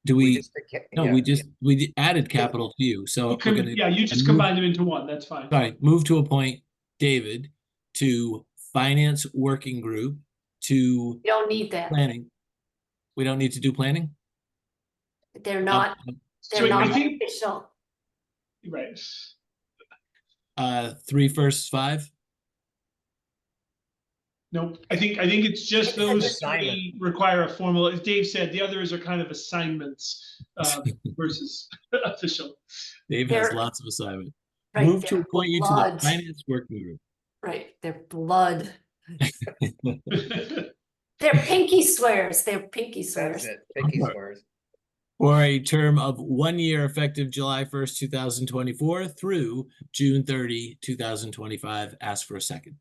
Do We we, just, no, yeah, we added capital to you, so You we're could, gonna. yeah, you just move- combine them into one, that's fine. Sorry, move to appoint David to Finance Working Group to You don't need that. planning. We don't need to do planning? They're not, So they're I not think, official. right, 3 first 5? nope, I think it's just It's an those assignment. three require a formal, as Dave said, the others are kind of assignments versus official. Dave has They're- lots of assignment. Right, Move to they're appoint you to the blood. Finance Working Group. Right, they're blood. They're pinky swears, they're pinky that's swears. it. Pinky Alright. swears. For a term of 1 year effective July 1st, 2024 through June 30, 2025. Ask for a second.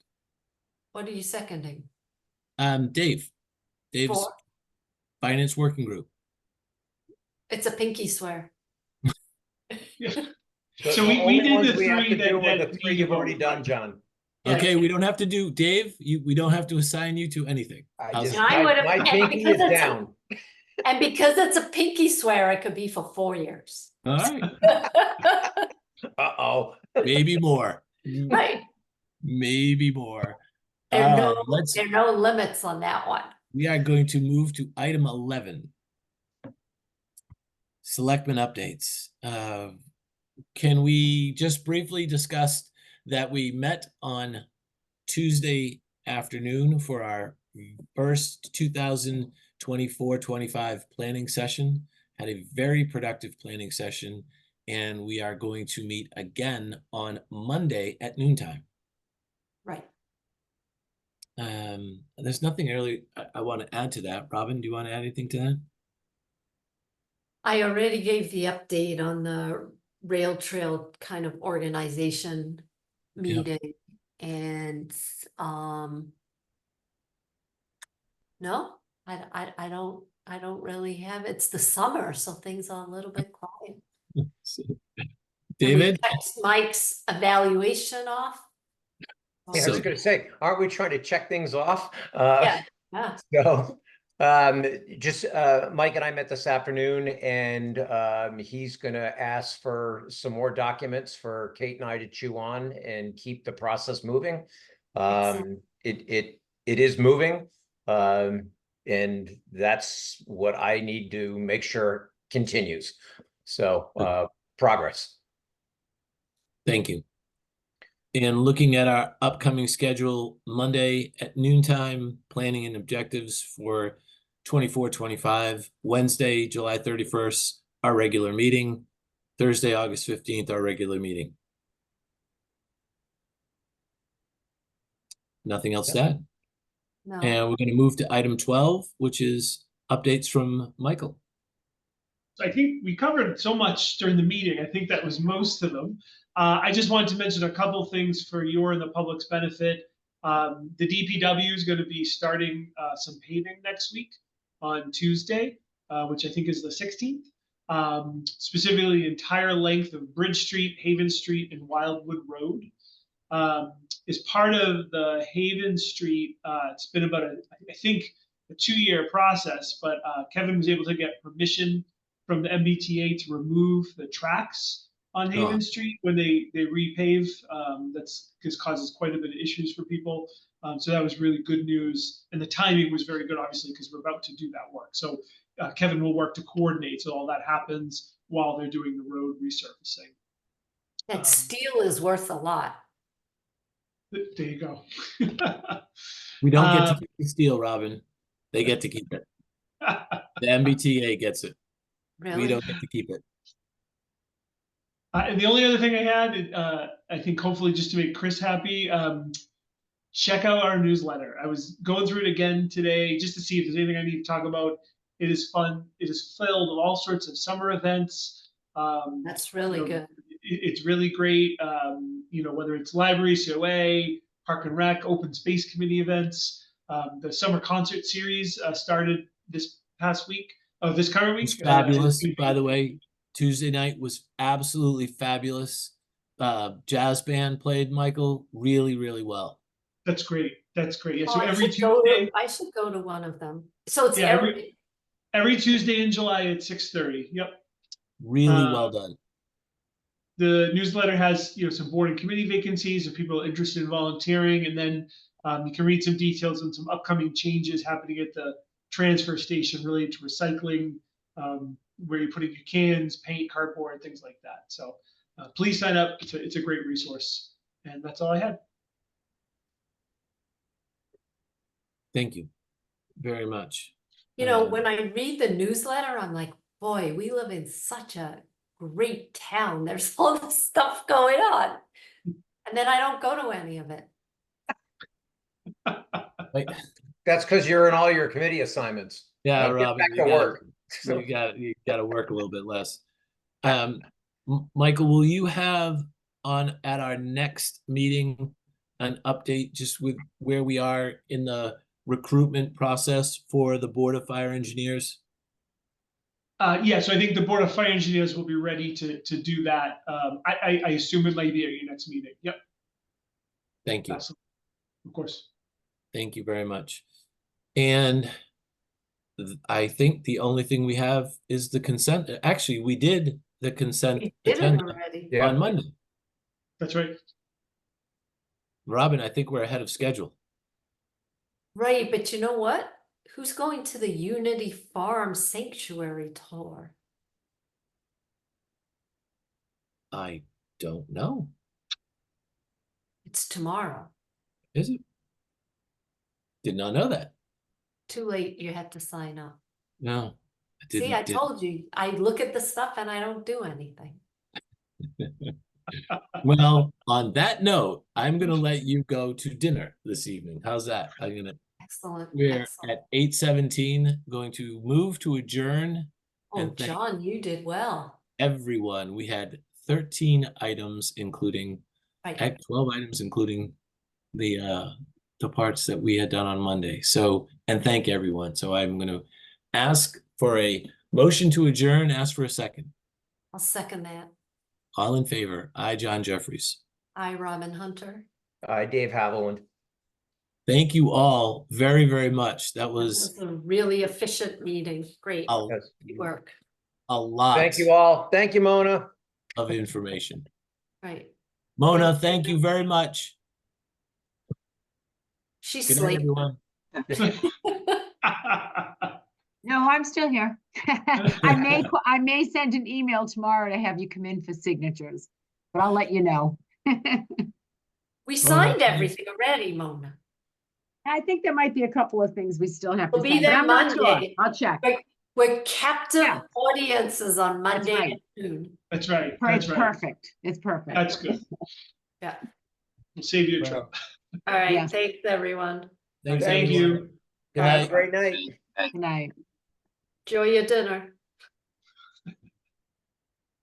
What are you seconding? Dave's For, Finance Working Group. it's a pinky swear. So The we only did ones the we have three to do that are the three need you've to already vote, done, right. John. Yeah. Okay, we don't have to do, Dave, we don't have to assign you to anything. I How's just, that? I would've- my and pinky because is it's a- down. And because it's a pinky swear, it could be for 4 years. All right, Uh-oh. maybe more. Right, Maybe more. there are no, Let's, there are no limits on that one. we are going to move to item 11. Selectmen updates. Can we just briefly discuss that we met on Tuesday afternoon for our first 2024-25 planning session? Had a very productive planning session, and we are going to meet again on Monday at noontime. Right. There's nothing really I want to add to that. Robin, do you want to add anything to that? I already gave the update on the rail trail kind of organization meeting and no, I don't really have, it's the summer, so things are a little bit quiet. And we David? checked Mike's evaluation off. Yeah, I was So- gonna say, aren't we trying to check things off? Yeah, yeah, So, just, Mike and I met this afternoon and, he's gonna ask for some more documents for Kate and I to chew on and keep the process moving. Excellent. It is moving, and that's what I need to make sure continues. So, progress. Thank you. And looking at our upcoming schedule, Monday at noontime, planning and objectives for 24-25, Wednesday, July 31st, our regular meeting, Thursday, August 15th, our regular meeting. Nothing else to add. no, And we're going to move to item 12, which is updates from Michael. So I think we covered so much during the meeting. I think that was most of them. I just wanted to mention a couple things for your and the public's benefit. The DPW is going to be starting some paving next week on Tuesday, which I think is the 16th. Specifically, the entire length of Bridge Street, Haven Street, and Wildwood Road. Is part of the Haven Street. It's been about I think a 2-year process, but Kevin was able to get permission from the MBTA to remove the tracks on Haven Street when they repave. That's because causes quite a bit of issues for people. So that was really good news, and the timing was very good, obviously, because we're about to do that work. So Kevin will work to coordinate so all that happens while they're doing the road resurfacing. that steel is worth a lot. There you go. We don't get to keep the steel, Robin. They get to keep it. The MBTA gets it. We Really? don't get to keep it. And the only other thing I had, I think hopefully just to make Chris happy, check out our newsletter. I was going through it again today just to see if there's anything I need to talk about. It is fun. It is filled with all sorts of summer events. That's really you know, good. It's really great. Whether it's library, COA, Park and Rec, Open Space Committee events. The summer concert series started this past week. This current week. It's fabulous, by the way. Tuesday night was absolutely fabulous. Jazz band played, Michael, really, really well. That's great. That's great. Yeah, Oh, so I every should go to- Tuesday, I should go to one of them. So it's Yeah, every, every Tuesday in July at 6:30. Yep. Really well done. The newsletter has, some board and committee vacancies if people are interested in volunteering, and then you can read some details on some upcoming changes happening at the transfer station related to recycling, where you're putting your cans, paint, cardboard, things like that. So please sign up. It's a great resource. And that's all I had. Thank you very much. when I read the newsletter, I'm like, boy, we live in such a great town. There's all this stuff going on. And then I don't go to any of it. Like, That's because you're in all your committee assignments. yeah, Now get Robin, back you to gotta, work. you gotta work a little bit less. Michael, will you have at our next meeting an update just with where we are in the recruitment process for the Board of Fire Engineers? Yeah, so I think the Board of Fire Engineers will be ready to do that. I assume it might be at your next meeting. Yep, Thank you. absolutely. Of course. Thank you very much. And I think the only thing we have is the consent. Actually, we did the consent We did it agenda already. Yeah. on Monday. That's right. Robin, I think we're ahead of schedule. Right, but you know what? Who's going to the Unity Farm Sanctuary tour? I don't know. It's tomorrow. Is it? Did not know that. Too late, you had to sign up. No. See, I told you, I look at the stuff and I don't do anything. Well, on that note, I'm gonna let you go to dinner this evening. How's that? Excellent. We're Excellent. at 8:17, going to move to adjourn. Oh, and thank John, you did well. everyone. We had 13 items, including Right. 12 items, including the parts that we had done on Monday. So, and thank everyone. So I'm going to ask for a motion to adjourn. Ask for a second. I'll second that. All in favor? I, John Jeffries. I, Robin Hunter. Dave Haviland. Thank you all very, very much. That That was was a really efficient meeting. Great. a, Yes. Good work. a lot Thank you all. Thank you, Mona. of information. Right. Mona, thank you very much. She's Good night, sleeping. everyone. No, I'm still here. I may send an email tomorrow to have you come in for signatures, but I'll let you know. We signed everything already, Mona. I think there might be a couple of things we still have to We'll be sign, but there I'm not sure. Monday. I'll check. We're captive Yeah. audiences on Monday right. at noon. That's right. It's That's right. perfect. It's perfect. That's good. Yeah. We'll save you a trip. All right. Yeah. Thanks, everyone. Thanks, Thank everyone. you. Good Have a night. great night. Good night. Enjoy your dinner.